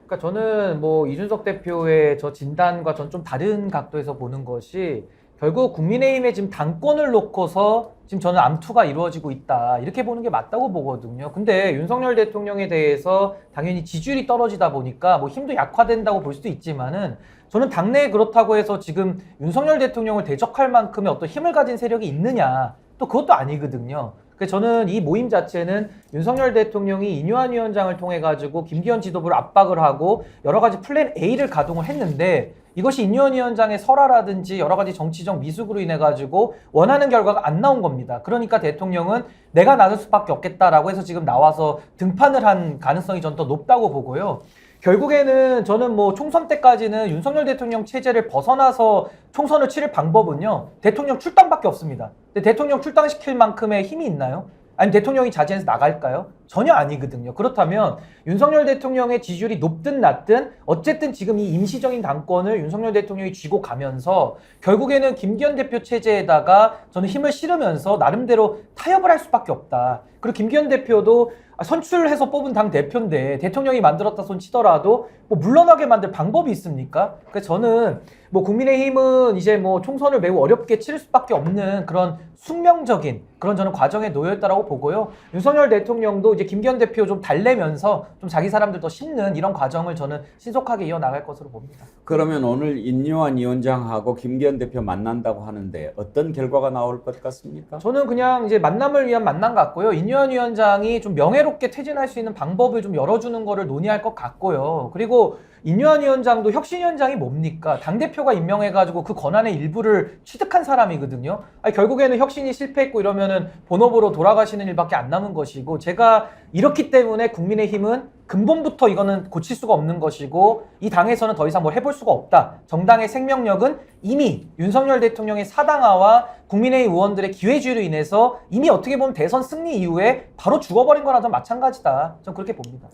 그러니까 저는 뭐 이준석 대표의 저 진단과 전 좀 다른 각도에서 보는 것이 결국 국민의힘의 지금 당권을 놓고서 지금 저는 암투가 이루어지고 있다 이렇게 보는 게 맞다고 보거든요. 근데 윤석열 대통령에 대해서 당연히 지지율이 떨어지다 보니까 뭐 힘도 약화된다고 볼 수도 있지만은 저는 당내에 그렇다고 해서 지금 윤석열 대통령을 대적할 만큼의 어떤 힘을 가진 세력이 있느냐 또 그것도 아니거든요. 그래서 저는 이 모임 자체는 윤석열 대통령이 인요한 위원장을 통해 가지고 김기현 지도부를 압박을 하고 여러 가지 플랜 A를 가동을 했는데 이것이 인요한 위원장의 설화라든지 여러 가지 정치적 미숙으로 인해 가지고 원하는 결과가 안 나온 겁니다. 그러니까 대통령은 내가 나설 수밖에 없겠다라고 해서 지금 나와서 등판을 한 가능성이 전 더 높다고 보고요. 결국에는 저는 뭐 총선 때까지는 윤석열 대통령 체제를 벗어나서 총선을 치를 방법은요. 대통령 출당밖에 없습니다. 근데 대통령 출당시킬 만큼의 힘이 있나요? 아니면 대통령이 자진해서 나갈까요? 전혀 아니거든요. 그렇다면 윤석열 대통령의 지지율이 높든 낮든 어쨌든 지금 이 임시적인 당권을 윤석열 대통령이 쥐고 가면서 결국에는 김기현 대표 체제에다가 저는 힘을 실으면서 나름대로 타협을 할 수밖에 없다. 그리고 김기현 대표도 선출해서 뽑은 당 대표인데 대통령이 만들었다 손 치더라도 뭐 물러나게 만들 방법이 있습니까? 그래서 저는 뭐 국민의힘은 이제 뭐 총선을 매우 어렵게 치를 수밖에 없는 그런 숙명적인 그런 저는 과정에 놓여있다라고 보고요. 윤석열 대통령도 이제 김기현 대표 좀 달래면서 좀 자기 사람들 더 심는 이런 과정을 저는 신속하게 이어나갈 것으로 봅니다. 그러면 오늘 인요한 위원장하고 김기현 대표 만난다고 하는데 어떤 결과가 나올 것 같습니까? 저는 그냥 이제 만남을 위한 만남 같고요. 인요한 위원장이 좀 명예롭게 퇴진할 수 있는 방법을 좀 열어주는 거를 논의할 것 같고요. 그리고 인요한 위원장도 혁신위원장이 뭡니까? 당대표가 임명해가지고 그 권한의 일부를 취득한 사람이거든요. 아니, 결국에는 혁신이 실패했고 이러면은 본업으로 돌아가시는 일밖에 안 남은 것이고 제가 이렇기 때문에 국민의힘은 근본부터 이거는 고칠 수가 없는 것이고 이 당에서는 더 이상 뭘 해볼 수가 없다. 정당의 생명력은 이미 윤석열 대통령의 사당화와 국민의힘 의원들의 기회주의로 인해서 이미 어떻게 보면 대선 승리 이후에 바로 죽어버린 거랑 좀 마찬가지다. 전 그렇게 봅니다.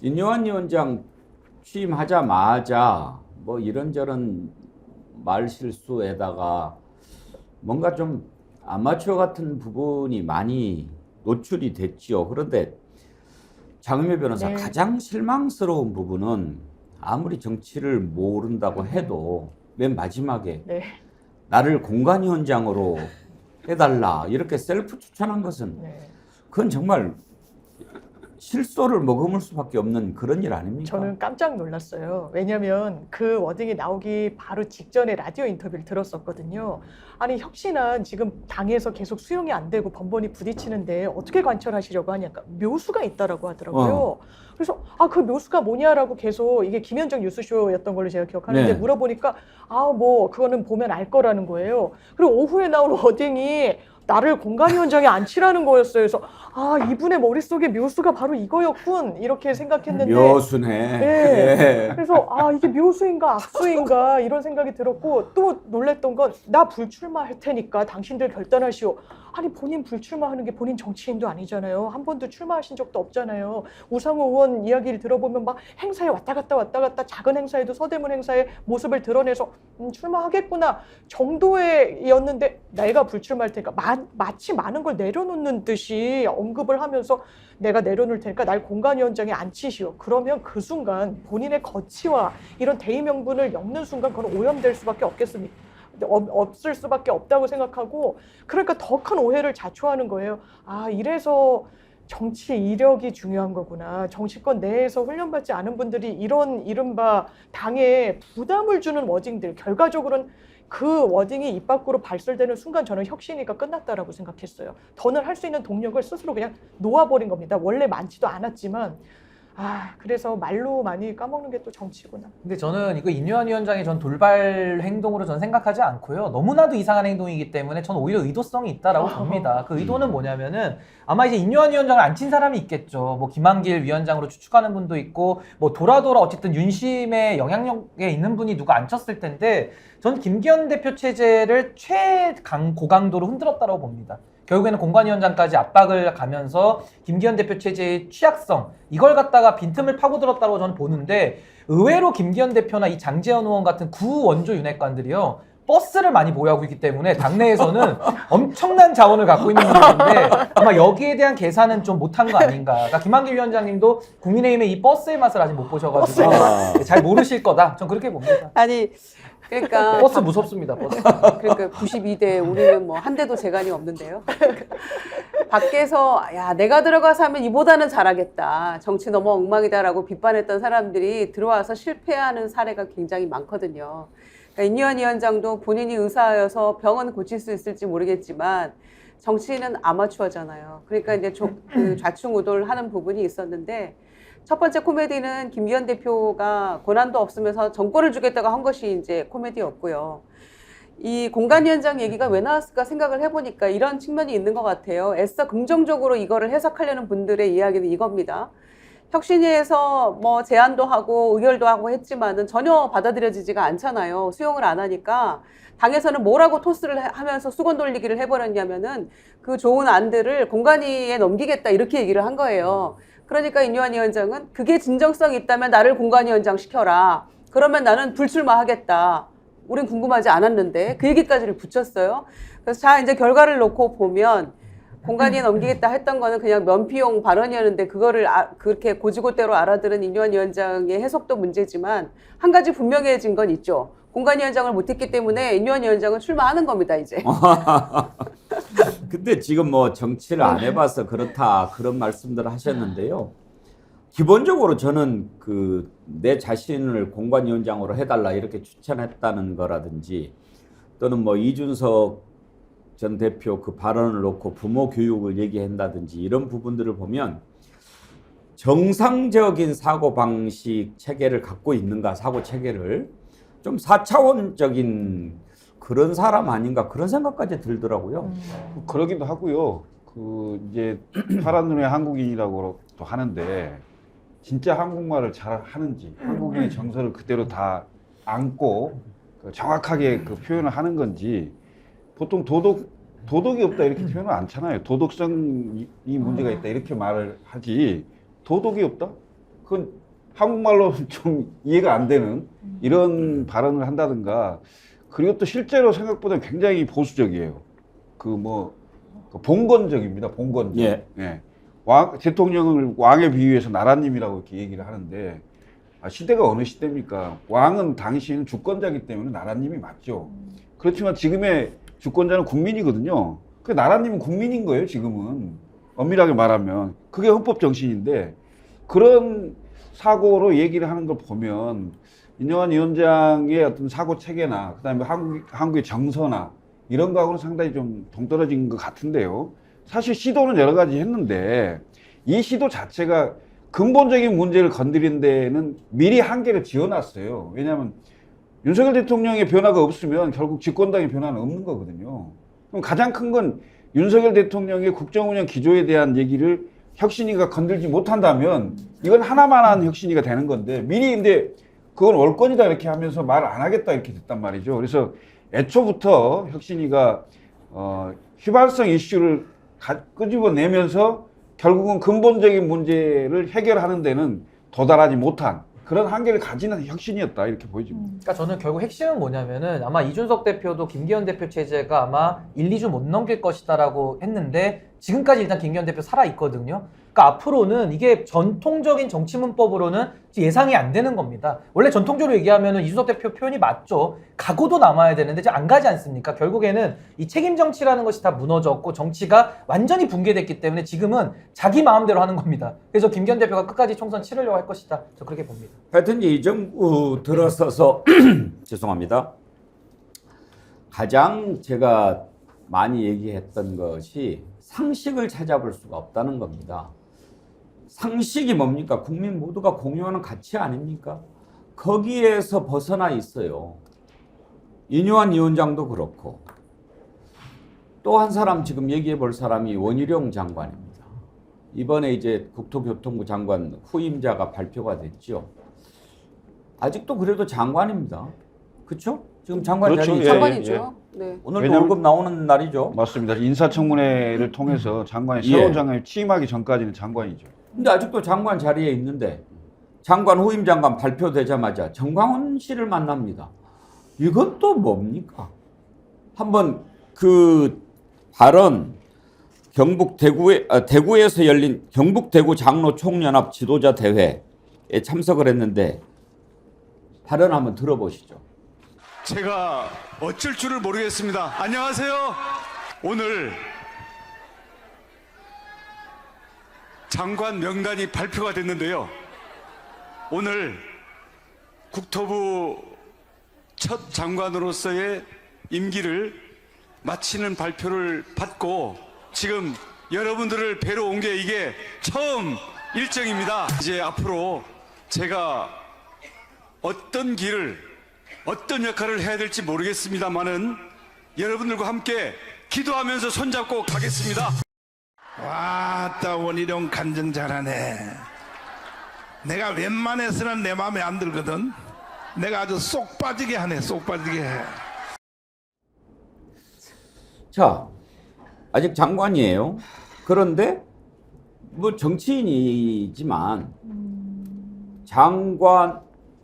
인요한 위원장 취임하자마자 뭐 이런저런 말 실수에다가 뭔가 좀 아마추어 같은 부분이 많이 노출이 됐지요. 그런데 장윤미 변호사 네. 가장 실망스러운 부분은 아무리 정치를 모른다고 해도 맨 마지막에 네. 나를 공관위원장으로 해달라 이렇게 셀프 추천한 것은 네. 그건 정말 실소를 머금을 수밖에 없는 그런 일 아닙니까? 저는 깜짝 놀랐어요. 왜냐하면 그 워딩이 나오기 바로 직전에 라디오 인터뷰를 들었었거든요. 아니 혁신안 지금 당에서 계속 수용이 안 되고 번번이 부딪히는데 어떻게 관철하시려고 하냐까 묘수가 있다라고 하더라고요. 그래서 그 묘수가 뭐냐라고 계속 이게 김현정 뉴스쇼였던 걸로 제가 기억하는데 네. 물어보니까 뭐 그거는 보면 알 거라는 거예요. 그리고 오후에 나온 워딩이 나를 공관위원장에 앉히라는 거였어요. 그래서 이분의 머릿속에 묘수가 바로 이거였군 이렇게 생각했는데 묘수네. 네. 예. 그래서 이게 묘수인가 악수인가 이런 생각이 들었고 또 놀랬던 건 나 불출마할 테니까 당신들 결단하시오. 아니 본인 불출마하는 게 본인 정치인도 아니잖아요. 한 번도 출마하신 적도 없잖아요. 우상호 의원 이야기를 들어보면 막 행사에 왔다 갔다 작은 행사에도 서대문 행사에 모습을 드러내서 출마하겠구나 정도였는데 내가 불출마할 테니까 마치 많은 걸 내려놓는 듯이 언급을 하면서 내가 내려놓을 테니까 날 공관위원장에 앉히시오. 그러면 그 순간 본인의 거취와 이런 대의 명분을 엮는 순간 그건 오염될 수밖에 없을 수밖에 없다고 생각하고 그러니까 더 큰 오해를 자초하는 거예요. 아 이래서 정치 이력이 중요한 거구나. 정치권 내에서 훈련받지 않은 분들이 이런 이른바 당에 부담을 주는 워딩들 결과적으로는 그 워딩이 입 밖으로 발설되는 순간 저는 혁신이가 끝났다라고 생각했어요. 더는 할 수 있는 동력을 스스로 그냥 놓아버린 겁니다. 원래 많지도 않았지만 그래서 말로 많이 까먹는 게 또 정치구나. 근데 저는 이거 인요한 위원장의 전 돌발 행동으로 저는 생각하지 않고요. 너무나도 이상한 행동이기 때문에 저는 오히려 의도성이 있다라고 봅니다. 그 의도는 뭐냐면은 아마 이제 인요한 위원장을 앉힌 사람이 있겠죠. 뭐 김한길 위원장으로 추측하는 분도 있고 뭐 돌아 어쨌든 윤심의 영향력에 있는 분이 누가 앉혔을 텐데 전 김기현 대표 체제를 고강도로 흔들었다고 봅니다. 결국에는 공관위원장까지 압박을 가면서 김기현 대표 체제의 취약성 이걸 갖다가 빈틈을 파고들었다고 저는 보는데 의외로 김기현 대표나 이 장제원 의원 같은 구원조 윤핵관들이요 버스를 많이 보유하고 있기 때문에 당내에서는 엄청난 자원을 갖고 있는 분들인데 아마 여기에 대한 계산은 좀 못한 거 아닌가. 그러니까 김한길 위원장님도 국민의힘의 이 버스의 맛을 아직 못 보셔가지고 잘 모르실 거다. 전 그렇게 봅니다. 아니 그러니까 버스 무섭습니다. 버스. 그러니까 92대 우리는 뭐 한 대도 재간이 없는데요. 밖에서 야 내가 들어가서 하면 이보다는 잘하겠다. 정치 너무 엉망이다라고 비판했던 사람들이 들어와서 실패하는 사례가 굉장히 많거든요. 그러니까 인요한 위원장도 본인이 의사여서 병은 고칠 수 있을지 모르겠지만 정치인은 아마추어잖아요. 그러니까 이제 좌충우돌 하는 부분이 있었는데 첫 번째 코미디는 김기현 대표가 권한도 없으면서 정권을 주겠다고 한 것이 이제 코미디였고요. 이 공관위원장 얘기가 왜 나왔을까 생각을 해보니까 이런 측면이 있는 것 같아요. 애써 긍정적으로 이거를 해석하려는 분들의 이야기는 이겁니다. 혁신위에서 뭐 제안도 하고 의결도 하고 했지만은 전혀 받아들여지지가 않잖아요. 수용을 안 하니까 당에서는 뭐라고 토스를 하면서 수건 돌리기를 해버렸냐면은 그 좋은 안들을 공관위에 넘기겠다 이렇게 얘기를 한 거예요. 그러니까 인요한 위원장은 그게 진정성이 있다면 나를 공관위원장 시켜라. 그러면 나는 불출마하겠다. 우린 궁금하지 않았는데 그 얘기까지를 붙였어요. 그래서 자 이제 결과를 놓고 보면 공관위에 넘기겠다 했던 거는 그냥 면피용 발언이었는데 그거를 그렇게 고지고대로 알아들은 인요한 위원장의 해석도 문제지만 한 가지 분명해진 건 있죠. 공관위원장을 못했기 때문에 인요한 위원장은 출마하는 겁니다 이제. 근데 지금 뭐 정치를 안 해봐서 그렇다 그런 말씀들을 하셨는데요. 기본적으로 저는 내 자신을 공관위원장으로 해달라 이렇게 추천했다는 거라든지 또는 뭐 이준석 전 대표 그 발언을 놓고 부모 교육을 얘기한다든지 이런 부분들을 보면 정상적인 사고방식 체계를 갖고 있는가 사고 체계를 좀 4차원적인 그런 사람 아닌가 그런 생각까지 들더라고요. 그러기도 하고요. 이제 파란 눈의 한국인이라고 또 하는데 진짜 한국말을 잘 하는지 한국인의 정서를 그대로 다 안고 정확하게 표현을 하는 건지 보통 도덕이 없다 이렇게 표현을 않잖아요. 도덕성이 문제가 있다 이렇게 말을 하지 도덕이 없다? 그건 한국말로 좀 이해가 안 되는 이런 발언을 한다든가 그리고 또 실제로 생각보다 굉장히 보수적이에요. 봉건적입니다. 봉건적. 예. 대통령을 왕에 비유해서 나라님이라고 이렇게 얘기를 하는데 시대가 어느 시대입니까? 왕은 당시에는 주권자이기 때문에 나라님이 맞죠. 그렇지만 지금의 주권자는 국민이거든요. 그 나라님은 국민인 거예요. 지금은 엄밀하게 말하면 그게 헌법 정신인데 그런 사고로 얘기를 하는 걸 보면 인요한 위원장의 어떤 사고 체계나 그다음에 한국의 정서나 이런 거하고는 상당히 좀 동떨어진 것 같은데요. 사실 시도는 여러 가지 했는데 이 시도 자체가 근본적인 문제를 건드린 데는 미리 한계를 지어놨어요. 왜냐하면 윤석열 대통령의 변화가 없으면 결국 집권당의 변화는 없는 거거든요. 그럼 가장 큰 건 윤석열 대통령의 국정운영 기조에 대한 얘기를 혁신위가 건들지 못한다면 이건 하나만한 혁신위가 되는 건데 미리 근데 그건 월권이다 이렇게 하면서 말을 안 하겠다 이렇게 됐단 말이죠. 그래서 애초부터 혁신위가 휘발성 이슈를 끄집어내면서 결국은 근본적인 문제를 해결하는 데는 도달하지 못한 그런 한계를 가지는 혁신이었다 이렇게 보여집니다. 그러니까 저는 결국 핵심은 뭐냐면은 아마 이준석 대표도 김기현 대표 체제가 아마 1, 2주 못 넘길 것이다라고 했는데 지금까지 일단 김기현 대표 살아 있거든요. 그러니까 앞으로는 이게 전통적인 정치 문법으로는 예상이 안 되는 겁니다. 원래 전통적으로 얘기하면은 이준석 대표 표현이 맞죠. 각오도 남아야 되는데 지금 안 가지 않습니까? 결국에는 이 책임 정치라는 것이 다 무너졌고 정치가 완전히 붕괴됐기 때문에 지금은 자기 마음대로 하는 겁니다. 그래서 김기현 대표가 끝까지 총선 치르려고 할 것이다. 저 그렇게 봅니다. 하여튼 이 정부 들어서서 죄송합니다. 가장 제가 많이 얘기했던 것이 상식을 찾아볼 수가 없다는 겁니다. 상식이 뭡니까? 국민 모두가 공유하는 가치 아닙니까? 거기에서 벗어나 있어요. 인유한 위원장도 그렇고 또 한 사람 지금 얘기해 볼 사람이 원희룡 장관입니다. 이번에 이제 국토교통부 장관 후임자가 발표가 됐죠. 아직도 그래도 장관입니다. 그렇죠? 지금 장관 그렇죠. 자리 예, 장관이죠. 네. 오늘 왜냐면- 월급 나오는 날이죠. 맞습니다. 인사청문회를 통해서 장관이 새로운 장관이 취임하기 전까지는 장관이죠. 근데 아직도 장관 자리에 있는데 장관 후임 장관 발표되자마자 정광훈 씨를 만납니다. 이것도 뭡니까? 한번 그 발언 경북 대구에서 열린 경북 대구 장로 총연합 지도자 대회에 참석을 했는데 발언 한번 들어보시죠. 제가 어쩔 줄을 모르겠습니다. 안녕하세요. 오늘 장관 명단이 발표가 됐는데요. 오늘 국토부 첫 장관으로서의 임기를 마치는 발표를 받고 지금 여러분들을 뵈러 온 게 이게 처음 일정입니다. 이제 앞으로 제가 어떤 길을 어떤 역할을 해야 될지 모르겠습니다만은 여러분들과 함께 기도하면서 손잡고 가겠습니다. 와따 원희룡 간증 잘하네. 내가 웬만해서는 내 마음에 안 들거든. 내가 아주 쏙 빠지게 하네. 쏙 빠지게 해. 자, 아직 장관이에요. 그런데 뭐 정치인이지만 장관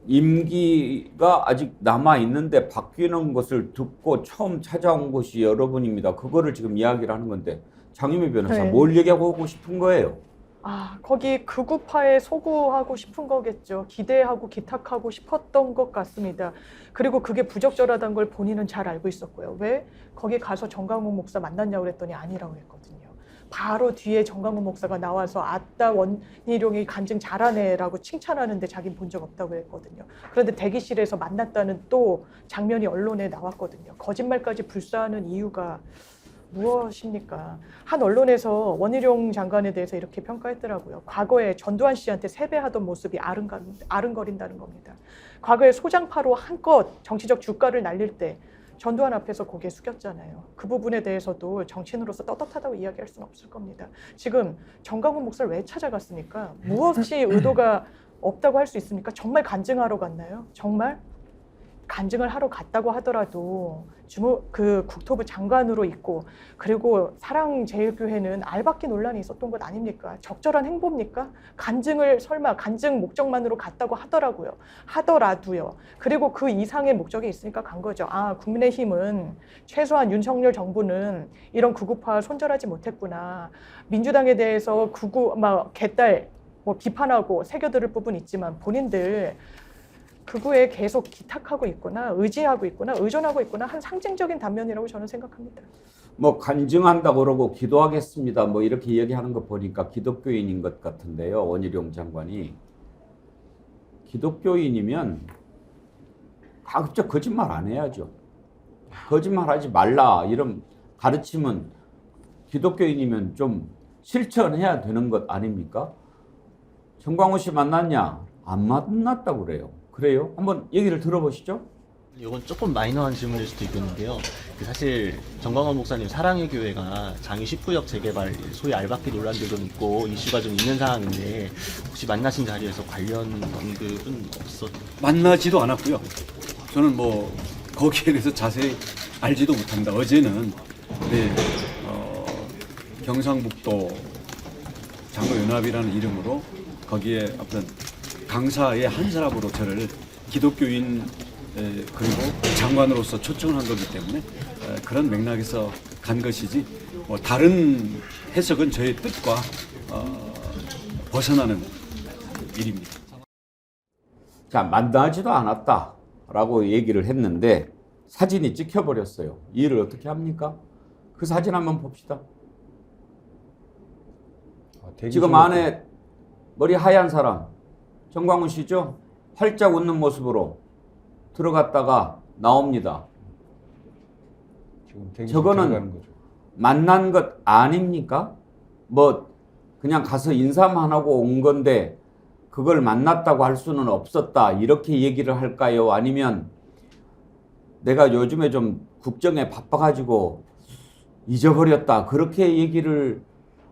임기가 아직 남아 있는데 바뀌는 것을 듣고 처음 찾아온 것이 여러분입니다. 그거를 지금 이야기를 하는 건데 장유미 변호사 네. 뭘 얘기하고 싶은 거예요? 거기 극우파에 소구하고 싶은 거겠죠. 기대하고 기탁하고 싶었던 것 같습니다. 그리고 그게 부적절하다는 걸 본인은 잘 알고 있었고요. 왜? 거기 가서 정강훈 목사 만났냐고 그랬더니 아니라고 했거든요. 바로 뒤에 정강훈 목사가 나와서 아따 원희룡이 간증 잘하네라고 칭찬하는데 자기는 본 적 없다고 했거든요. 그런데 대기실에서 만났다는 또 장면이 언론에 나왔거든요. 거짓말까지 불사하는 이유가 무엇입니까? 한 언론에서 원희룡 장관에 대해서 이렇게 평가했더라고요. 과거에 전두환 씨한테 세배하던 모습이 아른거린다는 겁니다. 과거에 소장파로 한껏 정치적 주가를 날릴 때 전두환 앞에서 고개 숙였잖아요. 그 부분에 대해서도 정치인으로서 떳떳하다고 이야기할 수는 없을 겁니다. 지금 정강훈 목사를 왜 찾아갔습니까? 무엇이 의도가 없다고 할 수 있습니까? 정말 간증하러 갔나요? 정말? 간증을 하러 갔다고 하더라도 그 국토부 장관으로 있고 그리고 사랑제일교회는 알박기 논란이 있었던 것 아닙니까? 적절한 행보입니까? 간증을 설마 간증 목적만으로 갔다고 하더라도요. 그리고 그 이상의 목적이 있으니까 간 거죠. 국민의힘은 최소한 윤석열 정부는 이런 극우파 손절하지 못했구나. 민주당에 대해서 개딸 비판하고 새겨들을 부분 있지만 본인들 극우에 계속 기탁하고 있거나 의지하고 있거나 의존하고 있거나 한 상징적인 단면이라고 저는 생각합니다. 뭐 간증한다고 그러고 기도하겠습니다. 뭐 이렇게 이야기하는 거 보니까 기독교인인 것 같은데요. 원희룡 장관이. 기독교인이면 가급적 거짓말 안 해야죠. 거짓말하지 말라 이런 가르침은 기독교인이면 좀 실천해야 되는 것 아닙니까? 정광훈 씨 만났냐? 안 만났다고 그래요. 그래요? 한번 얘기를 들어보시죠. 이건 조금 마이너한 질문일 수도 있겠는데요. 사실 정광훈 목사님 사랑의 교회가 장위 19역 재개발 소위 알박기 논란도 좀 있고 이슈가 좀 있는 상황인데 혹시 만나신 자리에서 관련 언급은 없었나요? 만나지도 않았고요. 저는 뭐 거기에 대해서 자세히 알지도 못합니다. 어제는 경상북도 장로연합이라는 이름으로 거기에 어떤 강사의 한 사람으로 저를 기독교인 그리고 장관으로서 초청을 한 거기 때문에 그런 맥락에서 간 것이지 뭐 다른 해석은 저의 뜻과 벗어나는 일입니다. 자, 만나지도 않았다라고 얘기를 했는데 사진이 찍혀버렸어요. 이 일을 어떻게 합니까? 그 사진 한번 봅시다. 지금 안에 머리 하얀 사람 정광훈 씨죠? 활짝 웃는 모습으로 들어갔다가 나옵니다. 저거는 만난 것 아닙니까? 뭐 그냥 가서 인사만 하고 온 건데 그걸 만났다고 할 수는 없었다 이렇게 얘기를 할까요? 아니면 내가 요즘에 좀 국정에 바빠가지고 잊어버렸다 그렇게 얘기를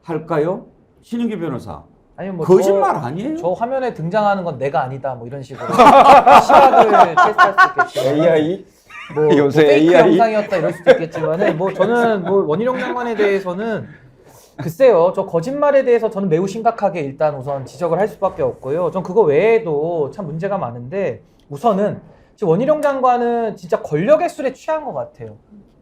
할까요? 신은기 변호사. 아니 뭐 거짓말 아니에요? 저 화면에 등장하는 건 내가 아니다 뭐 이런 식으로 시각을 테스트할 수 있겠지만 AI? 뭐 요새 페이크 AI? 영상이었다 이럴 수도 있겠지만은 뭐 저는 뭐 원희룡 장관에 대해서는 글쎄요 저 거짓말에 대해서 저는 매우 심각하게 일단 우선 지적을 할 수밖에 없고요. 전 그거 외에도 참 문제가 많은데 우선은 지금 원희룡 장관은 진짜 권력의 술에 취한 것 같아요.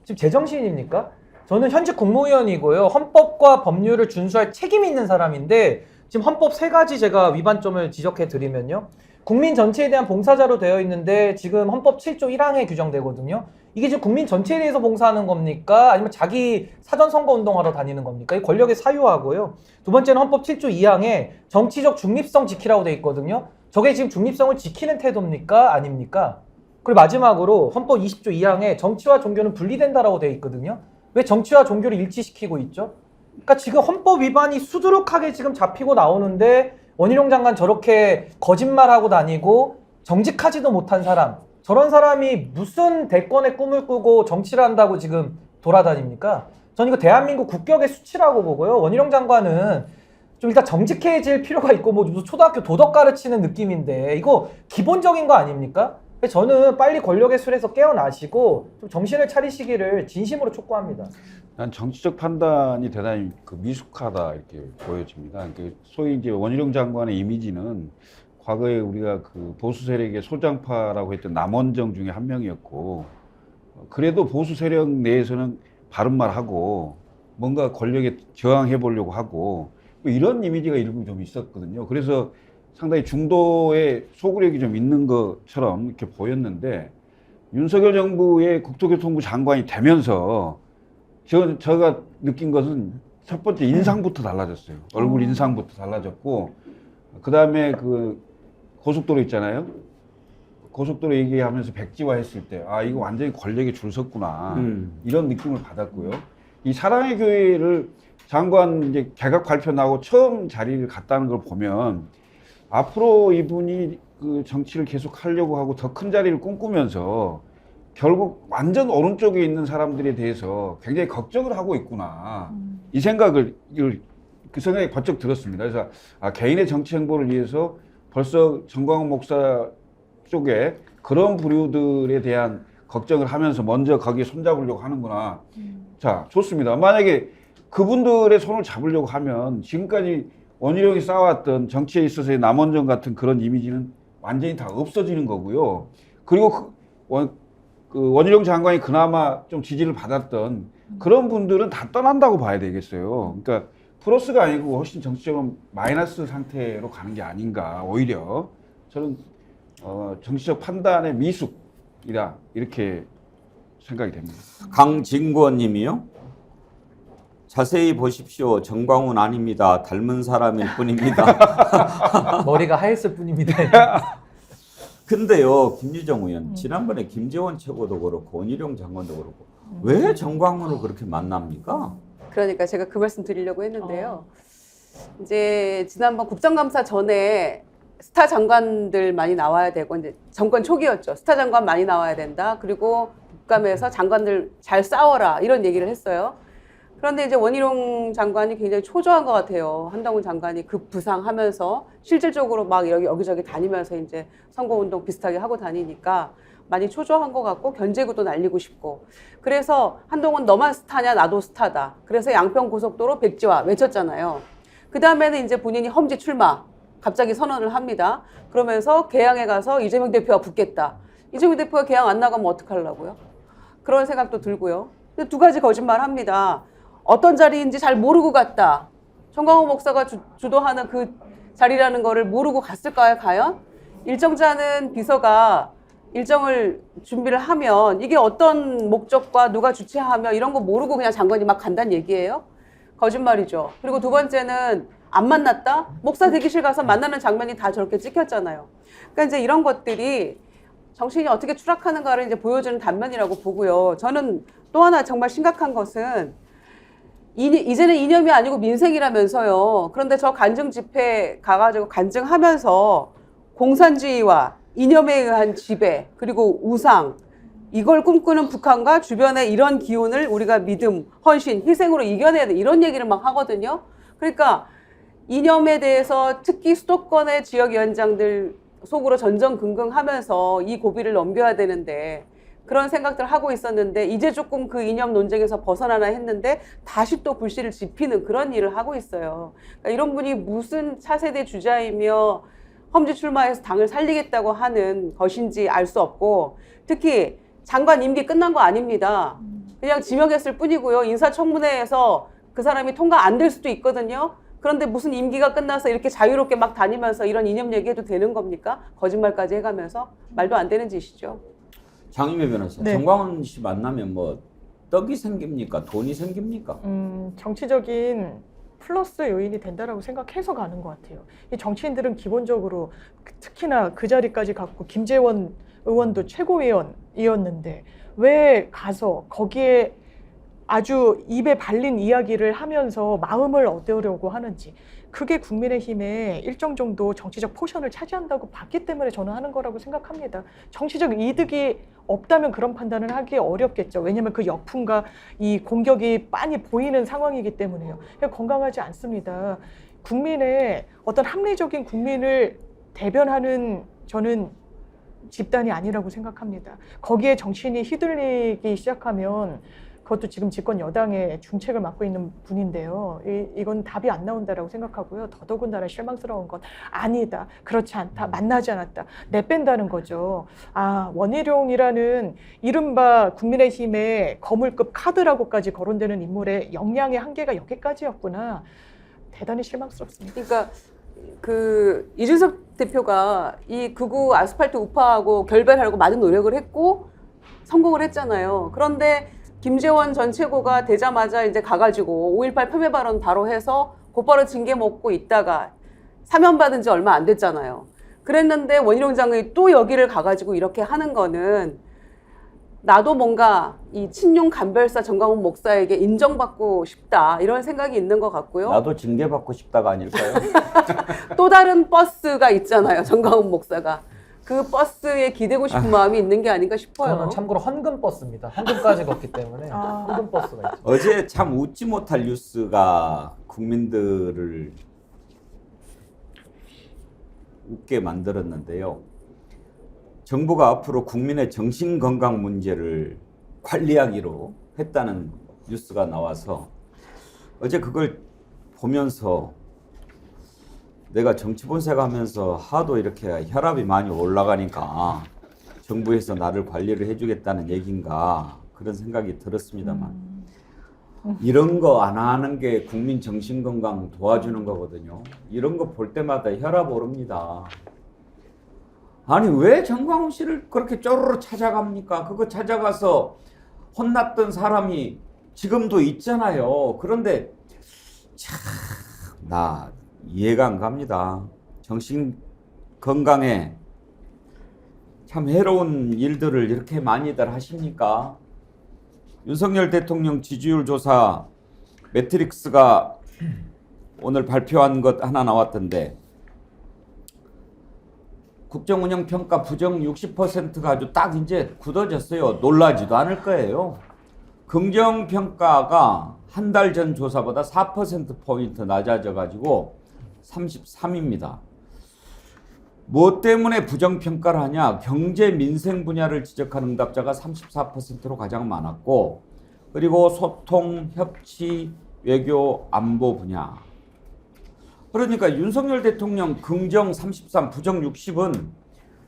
지금 제정신입니까? 저는 현직 국무위원이고요. 헌법과 법률을 준수할 책임이 있는 사람인데 지금 헌법 3가지 제가 위반점을 지적해 드리면요. 국민 전체에 대한 봉사자로 되어 있는데 지금 헌법 7조 1항에 규정되거든요. 이게 지금 국민 전체에 대해서 봉사하는 겁니까? 아니면 자기 사전 선거 운동하러 다니는 겁니까? 이 권력의 사유하고요. 두 번째는 헌법 7조 2항에 정치적 중립성 지키라고 돼 있거든요. 저게 지금 중립성을 지키는 태도입니까? 아닙니까? 그리고 마지막으로 헌법 20조 2항에 정치와 종교는 분리된다라고 돼 있거든요. 왜 정치와 종교를 일치시키고 있죠? 그러니까 지금 헌법 위반이 수두룩하게 지금 잡히고 나오는데 원희룡 장관 저렇게 거짓말하고 다니고 정직하지도 못한 사람, 저런 사람이 무슨 대권의 꿈을 꾸고 정치를 한다고 지금 돌아다닙니까? 저는 이거 대한민국 국격의 수치라고 보고요. 원희룡 장관은 좀 일단 정직해질 필요가 있고 뭐 무슨 초등학교 도덕 가르치는 느낌인데 이거 기본적인 거 아닙니까? 저는 빨리 권력의 술에서 깨어나시고 좀 정신을 차리시기를 진심으로 촉구합니다. 난 정치적 판단이 대단히 미숙하다 이렇게 보여집니다. 소위 이제 원희룡 장관의 이미지는 과거에 우리가 그 보수 세력의 소장파라고 했던 남원정 중에 한 명이었고 그래도 보수 세력 내에서는 바른 말 하고 뭔가 권력에 저항해 보려고 하고 뭐 이런 이미지가 일부 좀 있었거든요. 그래서 상당히 중도의 소구력이 좀 있는 것처럼 이렇게 보였는데 윤석열 정부의 국토교통부 장관이 되면서 제가 느낀 것은 첫 번째 인상부터 달라졌어요. 얼굴 인상부터 달라졌고 그 다음에 그 고속도로 있잖아요. 고속도로 얘기하면서 백지화 했을 때 아 이거 완전히 권력에 줄 섰구나 이런 느낌을 받았고요. 이 사랑의 교회를 장관 이제 개각 발표 나고 처음 자리를 갔다는 걸 보면 앞으로 이분이 그 정치를 계속 하려고 하고 더 큰 자리를 꿈꾸면서 결국 완전 오른쪽에 있는 사람들에 대해서 굉장히 걱정을 하고 있구나. 이 생각을, 그 생각이 번쩍 들었습니다. 그래서 개인의 정치 행보를 위해서 벌써 정광훈 목사 쪽에 그런 부류들에 대한 걱정을 하면서 먼저 거기에 손잡으려고 하는구나. 자, 좋습니다. 만약에 그분들의 손을 잡으려고 하면 지금까지 원희룡이 쌓아왔던 정치에 있어서의 남원정 같은 그런 이미지는 완전히 다 없어지는 거고요. 그리고 원희룡 장관이 그나마 좀 지지를 받았던 그런 분들은 다 떠난다고 봐야 되겠어요. 그러니까 플러스가 아니고 훨씬 정치적으로 마이너스 상태로 가는 게 아닌가. 오히려 저는 정치적 판단의 미숙이다 이렇게 생각이 됩니다. 강진구원 님이요. 자세히 보십시오. 정광훈 아닙니다. 닮은 사람일 뿐입니다. 머리가 하였을 뿐입니다. 근데요, 김유정 의원, 지난번에 김재원 최고도 그렇고 원희룡 장관도 그렇고 왜 정광훈을 그렇게 만납니까? 그러니까 제가 그 말씀 드리려고 했는데요. 이제 지난번 국정감사 전에 스타 장관들 많이 나와야 되고 이제 정권 초기였죠. 스타 장관 많이 나와야 된다. 그리고 국감에서 장관들 잘 싸워라 이런 얘기를 했어요. 그런데 이제 원희룡 장관이 굉장히 초조한 것 같아요. 한동훈 장관이 급부상하면서 실질적으로 막 여기저기 다니면서 이제 선거운동 비슷하게 하고 다니니까 많이 초조한 것 같고 견제구도 날리고 싶고 그래서 한동훈 너만 스타냐 나도 스타다. 그래서 양평고속도로 백지화 외쳤잖아요. 그 다음에는 이제 본인이 험지 출마 갑자기 선언을 합니다. 그러면서 개항에 가서 이재명 대표와 붙겠다. 이재명 대표가 개항 안 나가면 어떡하려고요? 그런 생각도 들고요. 근데 두 가지 거짓말 합니다. 어떤 자리인지 잘 모르고 갔다. 정광훈 목사가 주도하는 그 자리라는 거를 모르고 갔을까요, 과연? 일정 짜는 비서가 일정을 준비를 하면 이게 어떤 목적과 누가 주최하며 이런 거 모르고 그냥 장관이 막 간다는 얘기예요? 거짓말이죠. 그리고 두 번째는 안 만났다? 목사 대기실 가서 만나는 장면이 다 저렇게 찍혔잖아요. 그러니까 이제 이런 것들이 정신이 어떻게 추락하는가를 이제 보여주는 단면이라고 보고요. 저는 또 하나 정말 심각한 것은 이제는 이념이 아니고 민생이라면서요. 그런데 저 간증 집회 가가지고 간증하면서 공산주의와 이념에 의한 지배 그리고 우상 이걸 꿈꾸는 북한과 주변의 이런 기운을 우리가 믿음, 헌신, 희생으로 이겨내야 돼 이런 얘기를 막 하거든요. 그러니까 이념에 대해서 특히 수도권의 지역위원장들 속으로 전전긍긍하면서 이 고비를 넘겨야 되는데 그런 생각들 하고 있었는데 이제 조금 그 이념 논쟁에서 벗어나나 했는데 다시 또 불씨를 지피는 그런 일을 하고 있어요. 그러니까 이런 분이 무슨 차세대 주자이며 험지 출마해서 당을 살리겠다고 하는 것인지 알 수 없고 특히 장관 임기 끝난 거 아닙니다. 그냥 지명했을 뿐이고요. 인사청문회에서 그 사람이 통과 안 될 수도 있거든요. 그런데 무슨 임기가 끝나서 이렇게 자유롭게 막 다니면서 이런 이념 얘기해도 되는 겁니까? 거짓말까지 해가면서 말도 안 되는 짓이죠. 장유미 변호사, 네. 정광훈 씨 만나면 뭐 떡이 생깁니까? 돈이 생깁니까? 정치적인 플러스 요인이 된다라고 생각해서 가는 것 같아요. 이 정치인들은 기본적으로 특히나 그 자리까지 갔고 김재원 의원도 최고위원이었는데 왜 가서 거기에 아주 입에 발린 이야기를 하면서 마음을 얻으려고 하는지 그게 국민의힘에 일정 정도 정치적 포션을 차지한다고 봤기 때문에 저는 하는 거라고 생각합니다. 정치적 이득이 없다면 그런 판단을 하기 어렵겠죠. 왜냐하면 그 역풍과 이 공격이 빤히 보이는 상황이기 때문에요. 건강하지 않습니다. 국민의 어떤 합리적인 국민을 대변하는 저는 집단이 아니라고 생각합니다. 거기에 정치인이 휘둘리기 시작하면 그것도 지금 집권 여당의 중책을 맡고 있는 분인데요. 이건 답이 안 나온다라고 생각하고요. 더더군다나 실망스러운 건 아니다. 그렇지 않다. 만나지 않았다. 내뺀다는 거죠. 아, 원희룡이라는 이른바 국민의힘의 거물급 카드라고까지 거론되는 인물의 역량의 한계가 여기까지였구나. 대단히 실망스럽습니다. 그러니까 그 이준석 대표가 이 극우 아스팔트 우파하고 결별하려고 많은 노력을 했고 성공을 했잖아요. 그런데 김재원 전 최고가 되자마자 이제 가가지고 5.18 폄훼 발언 바로 해서 곧바로 징계 먹고 있다가 사면받은 지 얼마 안 됐잖아요. 그랬는데 원희룡 장관이 또 여기를 가가지고 이렇게 하는 거는 나도 뭔가 이 친윤 간별사 정광훈 목사에게 인정받고 싶다 이런 생각이 있는 것 같고요. 나도 징계받고 싶다가 아닐까요? 또 다른 버스가 있잖아요. 정광훈 목사가. 그 버스에 기대고 싶은 마음이 있는 게 아닌가 싶어요. 그거는 참고로 헌금 버스입니다. 헌금까지 걷기 때문에 헌금 버스가 있죠. 어제 참 웃지 못할 뉴스가 국민들을 웃게 만들었는데요. 정부가 앞으로 국민의 정신건강 문제를 관리하기로 했다는 뉴스가 나와서 어제 그걸 보면서 내가 정치 본색하면서 하도 이렇게 혈압이 많이 올라가니까 정부에서 나를 관리를 해주겠다는 얘기인가 그런 생각이 들었습니다만 이런 거 안 하는 게 국민 정신건강 도와주는 거거든요. 이런 거 볼 때마다 혈압 오릅니다. 아니 왜 정광훈 씨를 그렇게 쪼르르 찾아갑니까? 그거 찾아가서 혼났던 사람이 지금도 있잖아요. 그런데 참 나 이해가 안 갑니다. 정신 건강에 참 해로운 일들을 이렇게 많이들 하십니까? 윤석열 대통령 지지율 조사 매트릭스가 오늘 발표한 것 하나 나왔던데 국정운영평가 부정 60%가 아주 딱 이제 굳어졌어요. 놀라지도 않을 거예요. 긍정평가가 한 달 전 조사보다 4%포인트 낮아져 가지고 33입니다. 뭐 때문에 부정평가를 하냐? 경제 민생 분야를 지적한 응답자가 34%로 가장 많았고, 그리고 소통, 협치, 외교, 안보 분야. 그러니까 윤석열 대통령 긍정 33, 부정 60은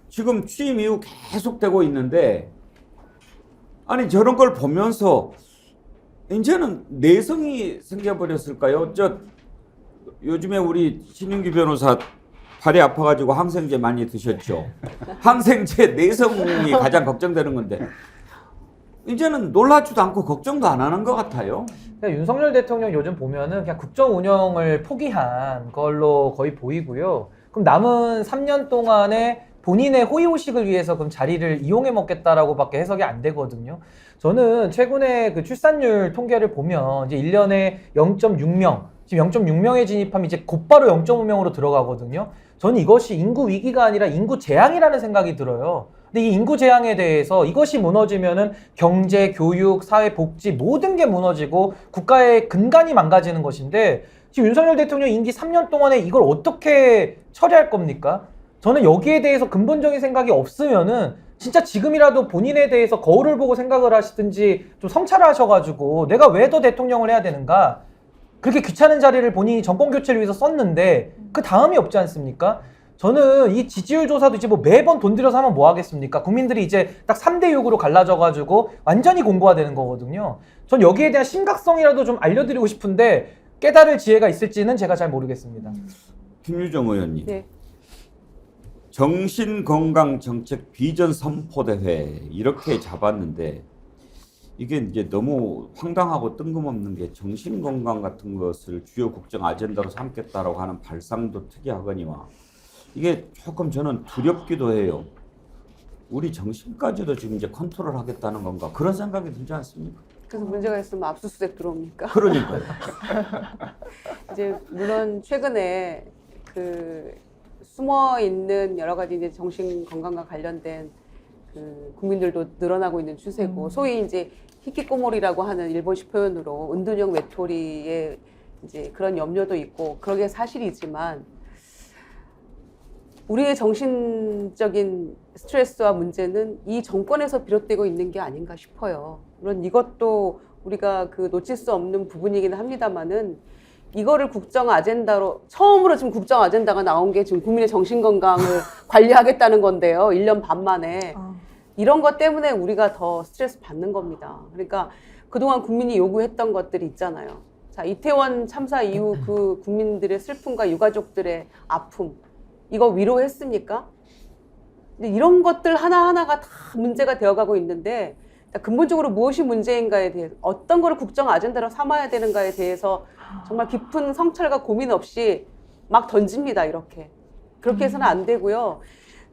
지금 취임 이후 계속되고 있는데, 아니 저런 걸 보면서 이제는 내성이 생겨버렸을까요? 요즘에 우리 신윤기 변호사 발이 아파가지고 항생제 많이 드셨죠? 항생제 내성이 가장 걱정되는 건데 이제는 놀라지도 않고 걱정도 안 하는 것 같아요. 그러니까 윤석열 대통령 요즘 보면은 그냥 국정 운영을 포기한 걸로 거의 보이고요. 그럼 남은 3년 동안에 본인의 호의호식을 위해서 그럼 자리를 이용해 먹겠다라고밖에 해석이 안 되거든요. 저는 최근에 그 출산율 통계를 보면 이제 1년에 0.6명, 지금 0.6명에 진입하면 이제 곧바로 0.5명으로 들어가거든요. 저는 이것이 인구 위기가 아니라 인구 재앙이라는 생각이 들어요. 근데 이 인구 재앙에 대해서 이것이 무너지면은 경제, 교육, 사회, 복지 모든 게 무너지고 국가의 근간이 망가지는 것인데 지금 윤석열 대통령 임기 3년 동안에 이걸 어떻게 처리할 겁니까? 저는 여기에 대해서 근본적인 생각이 없으면은 진짜 지금이라도 본인에 대해서 거울을 보고 생각을 하시든지 좀 성찰을 하셔가지고 내가 왜 더 대통령을 해야 되는가? 그렇게 귀찮은 자리를 본인이 정권 교체를 위해서 썼는데 그 다음이 없지 않습니까? 저는 이 지지율 조사도 이제 뭐 매번 돈 들여서 하면 뭐 하겠습니까? 국민들이 이제 딱 3대 6으로 갈라져가지고 완전히 공고화되는 거거든요. 전 여기에 대한 심각성이라도 좀 알려드리고 싶은데 깨달을 지혜가 있을지는 제가 잘 모르겠습니다. 김유정 의원님. 네. 정신건강정책 비전 선포대회 이렇게 잡았는데 이게 이제 너무 황당하고 뜬금없는 게 정신건강 같은 것을 주요 국정 아젠다로 삼겠다라고 하는 발상도 특이하거니와 이게 조금 저는 두렵기도 해요. 우리 정신까지도 지금 이제 컨트롤하겠다는 건가 그런 생각이 들지 않습니까? 그래서 문제가 있으면 압수수색 들어옵니까? 그러니까요. 이제 물론 최근에 그 숨어 있는 여러 가지 이제 정신 건강과 관련된 그 국민들도 늘어나고 있는 추세고 소위 이제 히키코모리라고 하는 일본식 표현으로 은둔형 외톨이의 이제 그런 염려도 있고 그러게 사실이지만 우리의 정신적인 스트레스와 문제는 이 정권에서 비롯되고 있는 게 아닌가 싶어요. 물론 이것도 우리가 그 놓칠 수 없는 부분이긴 합니다만은 이거를 국정 아젠다로 처음으로 지금 국정 아젠다가 나온 게 지금 국민의 정신 건강을 관리하겠다는 건데요. 1년 반 만에. 이런 것 때문에 우리가 더 스트레스 받는 겁니다. 그러니까 그동안 국민이 요구했던 것들이 있잖아요. 자, 이태원 참사 이후 그 국민들의 슬픔과 유가족들의 아픔, 이거 위로했습니까? 근데 이런 것들 하나하나가 다 문제가 되어가고 있는데 근본적으로 무엇이 문제인가에 대해서 어떤 거를 국정 아젠다로 삼아야 되는가에 대해서 정말 깊은 성찰과 고민 없이 막 던집니다. 이렇게. 그렇게 해서는 안 되고요.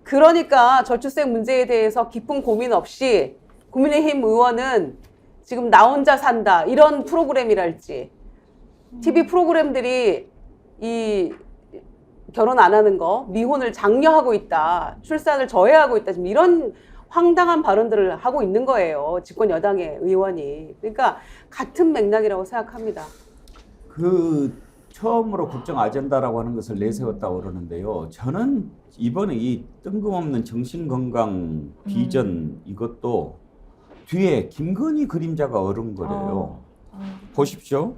그러니까 저출생 문제에 대해서 깊은 고민 없이 국민의힘 의원은 지금 나 혼자 산다 이런 프로그램이랄지 TV 프로그램들이 이 결혼 안 하는 거, 미혼을 장려하고 있다, 출산을 저해하고 있다, 지금 이런 황당한 발언들을 하고 있는 거예요. 집권 여당의 의원이. 그러니까 같은 맥락이라고 생각합니다. 그 처음으로 국정 아젠다라고 하는 것을 내세웠다고 그러는데요. 저는 이번에 이 뜬금없는 정신건강 비전 이것도 뒤에 김건희 그림자가 어른거려요. 보십시오.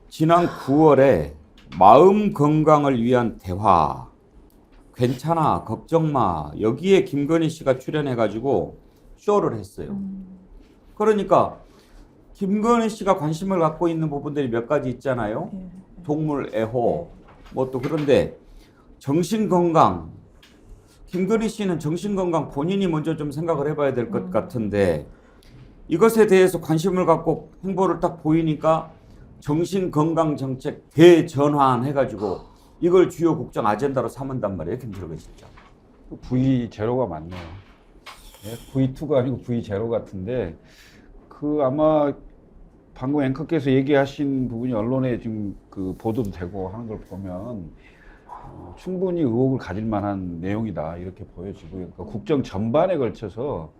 지난 9월에 마음 건강을 위한 대화 괜찮아 걱정 마 여기에 김건희 씨가 출연해가지고 쇼를 했어요. 그러니까 김건희 씨가 관심을 갖고 있는 부분들이 몇 가지 있잖아요. 동물 애호 뭐 또 그런데 정신건강 김건희 씨는 정신건강 본인이 먼저 좀 생각을 해봐야 될 것 같은데 이것에 대해서 관심을 갖고 행보를 딱 보이니까 정신건강정책 대전환해가지고 이걸 주요 국정 아젠다로 삼은단 말이에요. 김철근 실장. V0가 맞네요. V2가 아니고 V0 같은데 그 아마 방금 앵커께서 얘기하신 부분이 언론에 지금 그 보도도 되고 하는 걸 보면 충분히 의혹을 가질 만한 내용이다 이렇게 보여지고요. 그러니까 국정 전반에 걸쳐서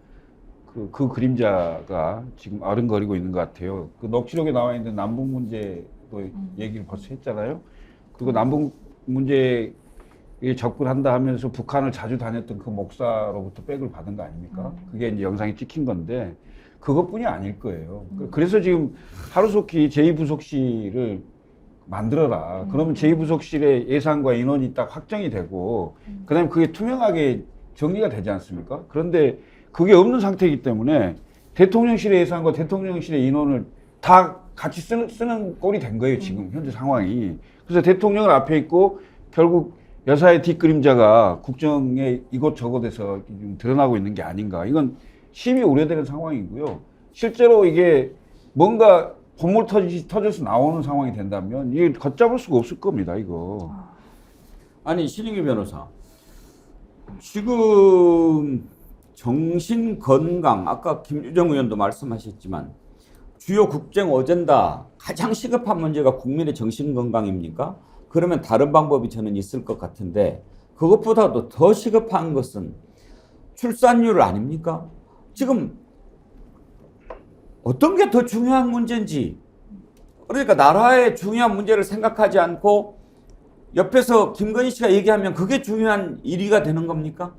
그 그림자가 지금 아른거리고 있는 것 같아요. 그 녹취록에 나와 있는 남북 문제도 얘기를 벌써 했잖아요. 그리고 남북 문제에 접근한다 하면서 북한을 자주 다녔던 그 목사로부터 백을 받은 거 아닙니까? 그게 이제 영상이 찍힌 건데 그것뿐이 아닐 거예요. 그래서 지금 하루속히 제2부속실을 만들어라. 그러면 제2부속실의 예산과 인원이 딱 확정이 되고 그다음에 그게 투명하게 정리가 되지 않습니까? 그런데 그게 없는 상태이기 때문에 대통령실의 예산과 대통령실의 인원을 다 같이 쓰는 꼴이 된 거예요, 지금 현재 상황이. 그래서 대통령은 앞에 있고 결국 여사의 뒷그림자가 국정에 이곳저곳에서 좀 드러나고 있는 게 아닌가. 이건 심히 우려되는 상황이고요. 실제로 이게 뭔가 본물 터져서 나오는 상황이 된다면 이게 걷잡을 수가 없을 겁니다, 이거. 아니, 신인규 변호사. 지금 정신건강, 아까 김유정 의원도 말씀하셨지만 주요 국정 어젠다 가장 시급한 문제가 국민의 정신건강입니까? 그러면 다른 방법이 저는 있을 것 같은데 그것보다도 더 시급한 것은 출산율 아닙니까? 지금 어떤 게 더 중요한 문제인지, 그러니까 나라의 중요한 문제를 생각하지 않고 옆에서 김건희 씨가 얘기하면 그게 중요한 1위가 되는 겁니까?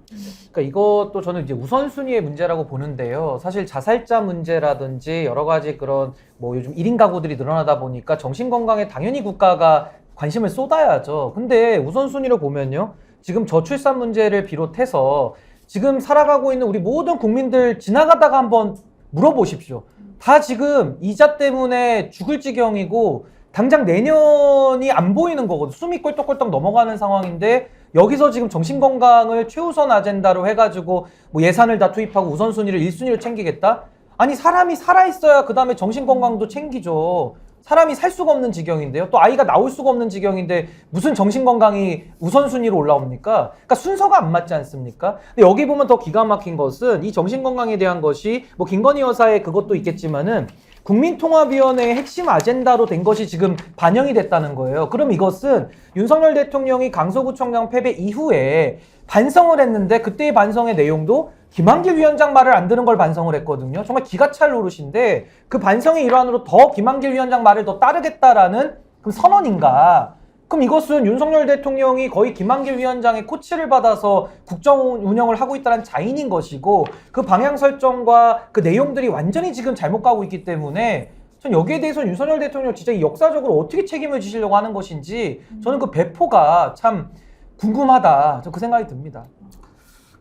그러니까 이것도 저는 이제 우선순위의 문제라고 보는데요. 사실 자살자 문제라든지 여러 가지 그런 뭐 요즘 1인 가구들이 늘어나다 보니까 정신건강에 당연히 국가가 관심을 쏟아야죠. 근데 우선순위로 보면요. 지금 저출산 문제를 비롯해서 지금 살아가고 있는 우리 모든 국민들 지나가다가 한번 물어보십시오. 다 지금 이자 때문에 죽을 지경이고 당장 내년이 안 보이는 거거든요. 숨이 꼴떡꼴떡 넘어가는 상황인데 여기서 지금 정신건강을 최우선 아젠다로 해가지고 뭐 예산을 다 투입하고 우선순위를 1순위로 챙기겠다? 아니 사람이 살아있어야 그 다음에 정신건강도 챙기죠. 사람이 살 수가 없는 지경인데요. 또 아이가 나올 수가 없는 지경인데 무슨 정신건강이 우선순위로 올라옵니까? 그러니까 순서가 안 맞지 않습니까? 근데 여기 보면 더 기가 막힌 것은 이 정신건강에 대한 것이 뭐 김건희 여사의 그것도 있겠지만은 국민통합위원회의 핵심 아젠다로 된 것이 지금 반영이 됐다는 거예요. 그럼 이것은 윤석열 대통령이 강서구청장 패배 이후에 반성을 했는데 그때의 반성의 내용도 김한길 위원장 말을 안 듣는 걸 반성을 했거든요. 정말 기가 찰 노릇인데 그 반성의 일환으로 더 김한길 위원장 말을 더 따르겠다라는 그 선언인가? 그럼 이것은 윤석열 대통령이 거의 김한길 위원장의 코치를 받아서 국정 운영을 하고 있다는 자인인 것이고 그 방향 설정과 그 내용들이 완전히 지금 잘못 가고 있기 때문에 전 여기에 대해서는 윤석열 대통령 진짜 역사적으로 어떻게 책임을 지시려고 하는 것인지 저는 그 배포가 참 궁금하다. 저 그 생각이 듭니다.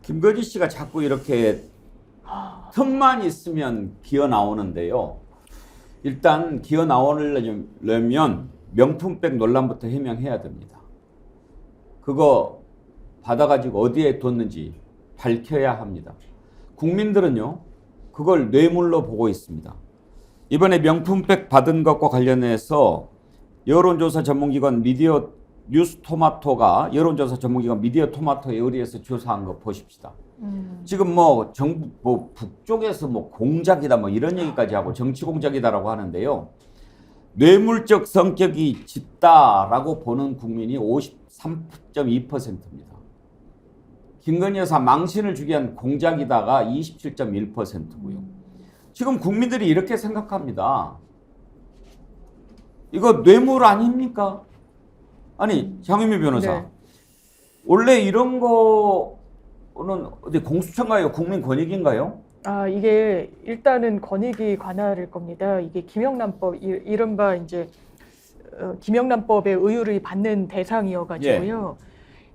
김건희 씨가 자꾸 이렇게 틈만 있으면 기어 나오는데요. 일단 기어 나오려면 명품백 논란부터 해명해야 됩니다. 그거 받아가지고 어디에 뒀는지 밝혀야 합니다. 국민들은요, 그걸 뇌물로 보고 있습니다. 이번에 명품백 받은 것과 관련해서 여론조사 전문기관 뉴스토마토가 여론조사 전문기관 미디어토마토에 의뢰해서 조사한 거 보십시다. 지금 뭐 정부 뭐 북쪽에서 뭐 공작이다 뭐 이런 얘기까지 하고 정치 공작이다라고 하는데요. 뇌물적 성격이 짙다라고 보는 국민이 53.2%입니다. 김건희 여사 망신을 주기 위한 공작이다가 27.1%고요. 지금 국민들이 이렇게 생각합니다. 이거 뇌물 아닙니까? 아니, 장윤미 변호사. 네. 원래 이런 거는 어디 공수처인가요? 국민권익인가요? 아, 이게 일단은 권익위 관할일 겁니다. 이게 김영란법, 이른바 이제 김영란법의 의율을 받는 대상이어가지고요.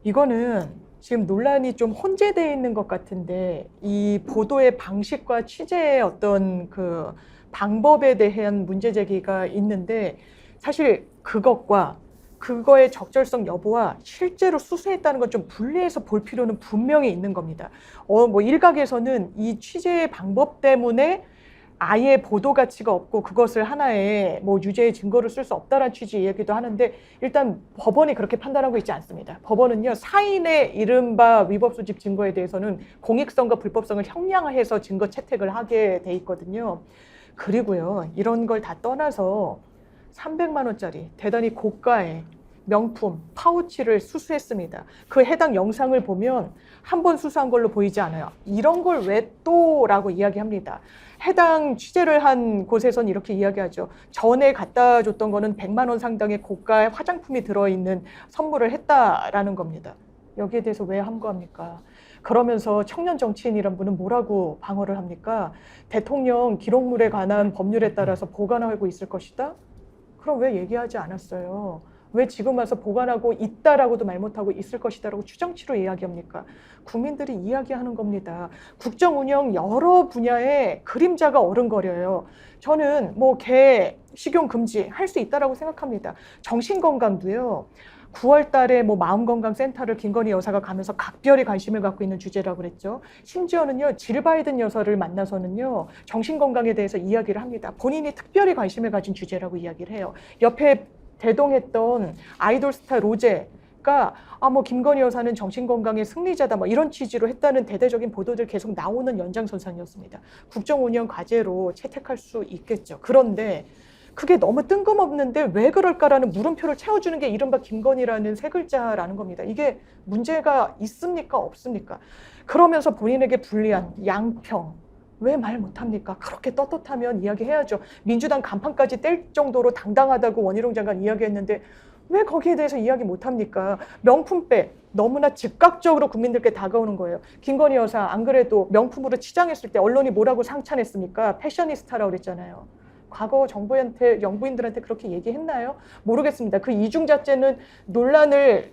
이거는 지금 논란이 좀 혼재되어 있는 것 같은데 이 보도의 방식과 취재의 어떤 그 방법에 대한 문제 제기가 있는데 사실 그것과 그거의 적절성 여부와 실제로 수수했다는 건 좀 분리해서 볼 필요는 분명히 있는 겁니다. 뭐 일각에서는 이 취재의 방법 때문에 아예 보도 가치가 없고 그것을 하나의 뭐 유죄의 증거로 쓸 수 없다라는 취지의 얘기도 하는데 일단 법원이 그렇게 판단하고 있지 않습니다. 법원은요, 사인의 이른바 위법 수집 증거에 대해서는 공익성과 불법성을 형량화해서 증거 채택을 하게 돼 있거든요. 그리고요, 이런 걸 다 떠나서 300만 원짜리 대단히 고가의 명품 파우치를 수수했습니다. 그 해당 영상을 보면 한 번 수수한 걸로 보이지 않아요. 이런 걸 왜 또라고 이야기합니다. 해당 취재를 한 곳에서는 이렇게 이야기하죠. 전에 갖다 줬던 거는 100만 원 상당의 고가의 화장품이 들어있는 선물을 했다라는 겁니다. 여기에 대해서 왜 함구합니까? 그러면서 청년 정치인이란 분은 뭐라고 방어를 합니까? 대통령 기록물에 관한 법률에 따라서 보관하고 있을 것이다? 그럼 왜 얘기하지 않았어요? 왜 지금 와서 보관하고 있다라고도 말 못하고 있을 것이다라고 추정치로 이야기합니까? 국민들이 이야기하는 겁니다. 국정 운영 여러 분야에 그림자가 어른거려요. 저는 뭐 개 식용 금지 할 수 있다라고 생각합니다. 정신건강도요. 9월 달에 뭐 마음건강센터를 김건희 여사가 가면서 각별히 관심을 갖고 있는 주제라고 그랬죠. 심지어는요, 질 바이든 여사를 만나서는요, 정신건강에 대해서 이야기를 합니다. 본인이 특별히 관심을 가진 주제라고 이야기를 해요. 옆에 대동했던 아이돌 스타 로제가 뭐 김건희 여사는 정신건강의 승리자다 뭐 이런 취지로 했다는 대대적인 보도들 계속 나오는 연장선상이었습니다. 국정운영 과제로 채택할 수 있겠죠. 그런데 그게 너무 뜬금없는데 왜 그럴까라는 물음표를 채워주는 게 이른바 김건희라는 세 글자라는 겁니다. 이게 문제가 있습니까? 없습니까? 그러면서 본인에게 불리한 양평 왜 말 못합니까? 그렇게 떳떳하면 이야기해야죠. 민주당 간판까지 뗄 정도로 당당하다고 원희룡 장관 이야기했는데 왜 거기에 대해서 이야기 못합니까? 명품백 너무나 즉각적으로 국민들께 다가오는 거예요. 김건희 여사 안 그래도 명품으로 치장했을 때 언론이 뭐라고 상찬했습니까? 패셔니스타라고 그랬잖아요. 과거 정부한테 영부인들한테 그렇게 얘기했나요? 모르겠습니다. 그 이중잣재는 논란을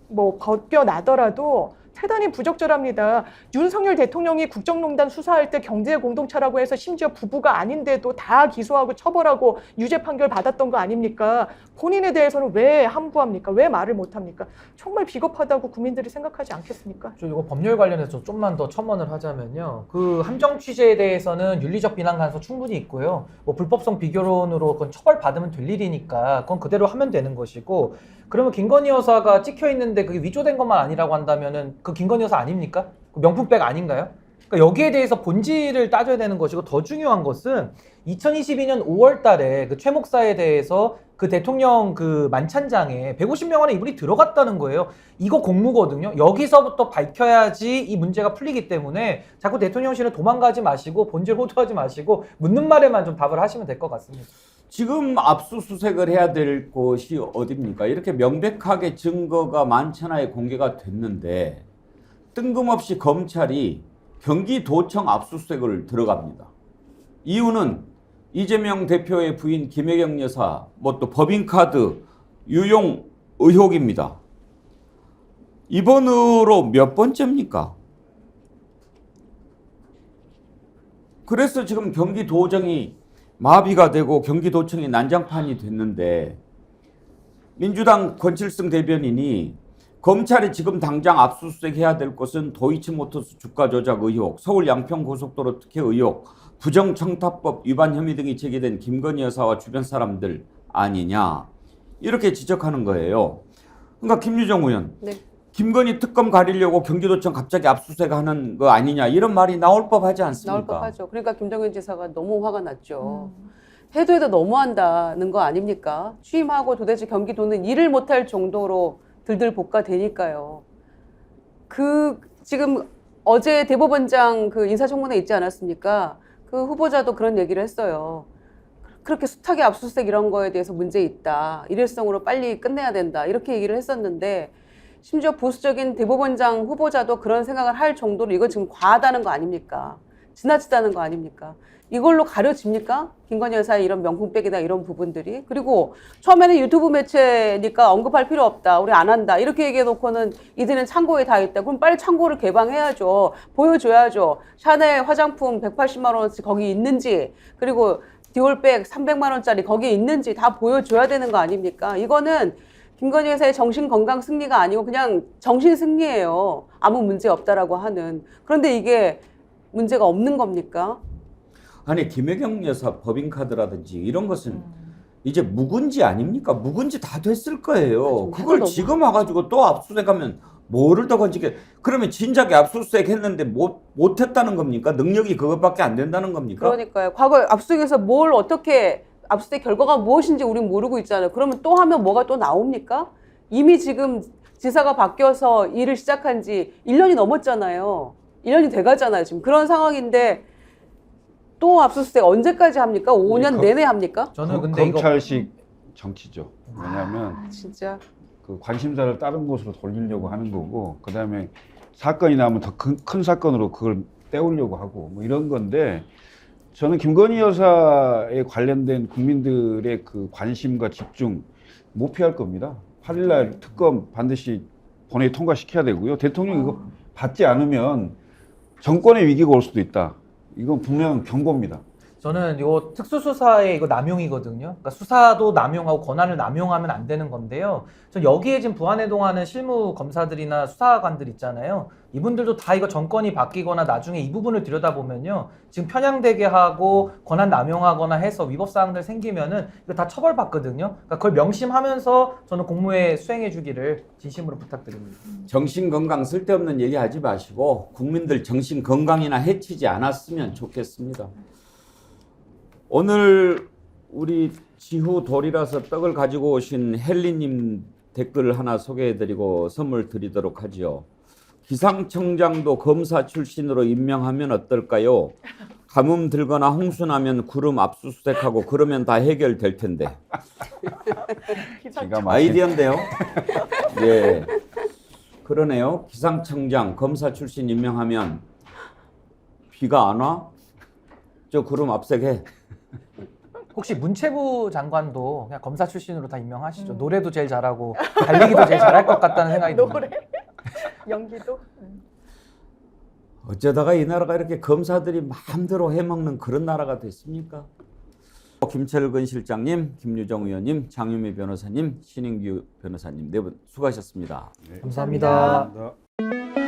뭐 벗겨나더라도 대단히 부적절합니다. 윤석열 대통령이 국정농단 수사할 때 경제 공동체라고 해서 심지어 부부가 아닌데도 다 기소하고 처벌하고 유죄 판결 받았던 거 아닙니까? 본인에 대해서는 왜 함부합니까? 왜 말을 못합니까? 정말 비겁하다고 국민들이 생각하지 않겠습니까? 저 이거 법률 관련해서 좀만 더 첨언을 하자면요. 그 함정 취재에 대해서는 윤리적 비난 가능성 충분히 있고요. 뭐 불법성 비교론으로 그건 처벌받으면 될 일이니까 그건 그대로 하면 되는 것이고, 그러면 김건희 여사가 찍혀 있는데 그게 위조된 것만 아니라고 한다면은 그 김건희 여사 아닙니까? 그 명품백 아닌가요? 그러니까 여기에 대해서 본질을 따져야 되는 것이고, 더 중요한 것은 2022년 5월 달에 그 최 목사에 대해서 그 대통령 그 만찬장에 150명 안에 이분이 들어갔다는 거예요. 이거 공무거든요. 여기서부터 밝혀야지 이 문제가 풀리기 때문에 자꾸 대통령실은 도망가지 마시고 본질 호도하지 마시고 묻는 말에만 좀 답을 하시면 될 것 같습니다. 지금 압수수색을 해야 될 곳이 어디입니까? 이렇게 명백하게 증거가 만천하에 공개가 됐는데 뜬금없이 검찰이 경기도청 압수수색을 들어갑니다. 이유는 이재명 대표의 부인 김혜경 여사 뭐 또 법인카드 유용 의혹입니다. 이번으로 몇 번째입니까? 그래서 지금 경기도정이 마비가 되고 경기도청이 난장판이 됐는데, 민주당 권칠승 대변인이 검찰이 지금 당장 압수수색해야 될 것은 도이치모터스 주가 조작 의혹, 서울 양평고속도로 특혜 의혹, 부정청탁법 위반 혐의 등이 제기된 김건희 여사와 주변 사람들 아니냐, 이렇게 지적하는 거예요. 그러니까 김유정 의원, 네. 김건희 특검 가리려고 경기도청 갑자기 압수수색하는 거 아니냐, 이런 말이 나올 법하지 않습니까? 나올 법하죠. 그러니까 김정은 지사가 너무 화가 났죠. 해도 너무한다는 거 아닙니까? 취임하고 도대체 경기도는 일을 못할 정도로 들들 볶아대니까요. 지금 어제 대법원장 그 인사청문회 있지 않았습니까? 그 후보자도 그런 얘기를 했어요. 그렇게 숱하게 압수수색 이런 거에 대해서 문제 있다. 일회성으로 빨리 끝내야 된다. 이렇게 얘기를 했었는데, 심지어 보수적인 대법원장 후보자도 그런 생각을 할 정도로 이건 지금 과하다는 거 아닙니까? 지나치다는 거 아닙니까? 이걸로 가려집니까? 김건희 여사의 이런 명품백이다 이런 부분들이. 그리고 처음에는 유튜브 매체니까 언급할 필요 없다. 우리 안 한다. 이렇게 얘기해놓고는 이들은 창고에 다 있다. 그럼 빨리 창고를 개방해야죠. 보여줘야죠. 샤넬 화장품 180만 원어치 거기 있는지, 그리고 디올백 300만 원짜리 거기에 있는지 다 보여줘야 되는 거 아닙니까? 이거는 김건희 여사의 정신건강 승리가 아니고 그냥 정신 승리예요. 아무 문제 없다라고 하는. 그런데 이게 문제가 없는 겁니까? 아니, 김혜경 여사 법인카드라든지 이런 것은 이제 묵은지 아닙니까? 묵은지 다 됐을 거예요. 그걸 지금 와가지고 또 압수수색하면 뭐를 더 건지게. 그러면 진작에 압수수색 했는데 못했다는 겁니까? 능력이 그것밖에 안 된다는 겁니까? 그러니까요. 과거 압수수색에서 뭘 어떻게, 압수수색 결과가 무엇인지 우린 모르고 있잖아요. 그러면 또 하면 뭐가 또 나옵니까? 이미 지금 지사가 바뀌어서 일을 시작한 지 1년이 넘었잖아요. 1년이 돼가잖아요. 지금 그런 상황인데 또 압수수색 언제까지 합니까? 5년 내내 합니까? 저는 근데 검찰식 정치죠. 왜냐하면 진짜 그 관심사를 다른 곳으로 돌리려고 하는 거고, 그 다음에 사건이 나면 더 큰 사건으로 그걸 떼우려고 하고 뭐 이런 건데, 저는 김건희 여사에 관련된 국민들의 그 관심과 집중 못 피할 겁니다. 8일날 특검 반드시 본회의 통과시켜야 되고요. 대통령이 이거 받지 않으면 정권의 위기가 올 수도 있다. 이건 분명 경고입니다. 저는 이거 특수수사의 이거 남용이거든요. 그러니까 수사도 남용하고 권한을 남용하면 안 되는 건데요. 저 여기에 지금 부안해동하는 실무 검사들이나 수사관들 있잖아요. 이분들도 다 이거 정권이 바뀌거나 나중에 이 부분을 들여다보면요. 지금 편향되게 하고 권한 남용하거나 해서 위법 사항들 생기면은 이거 다 처벌받거든요. 그러니까 그걸 명심하면서 저는 공무에 수행해 주기를 진심으로 부탁드립니다. 정신건강 쓸데없는 얘기하지 마시고 국민들 정신건강이나 해치지 않았으면 좋겠습니다. 오늘 우리 지후 돌이라서 떡을 가지고 오신 헬리님 댓글 하나 소개해드리고 선물 드리도록 하죠. 기상청장도 검사 출신으로 임명하면 어떨까요? 가뭄 들거나 홍수 나면 구름 압수수색하고 그러면 다 해결될 텐데. 아이디어인데요. 예, 그러네요. 기상청장 검사 출신 임명하면 비가 안 와? 저 구름 압색해. 혹시 문체부 장관도 그냥 검사 출신으로 다 임명하시죠. 노래도 제일 잘하고 달리기도 제일 잘할 것 같다는 생각이 듭니다. 노래, 연기도. 어쩌다가 이 나라가 이렇게 검사들이 마음대로 해먹는 그런 나라가 됐습니까? 김철근 실장님, 김유정 의원님, 장유미 변호사님, 신인규 변호사님 네 분 수고하셨습니다. 감사합니다. 감사합니다.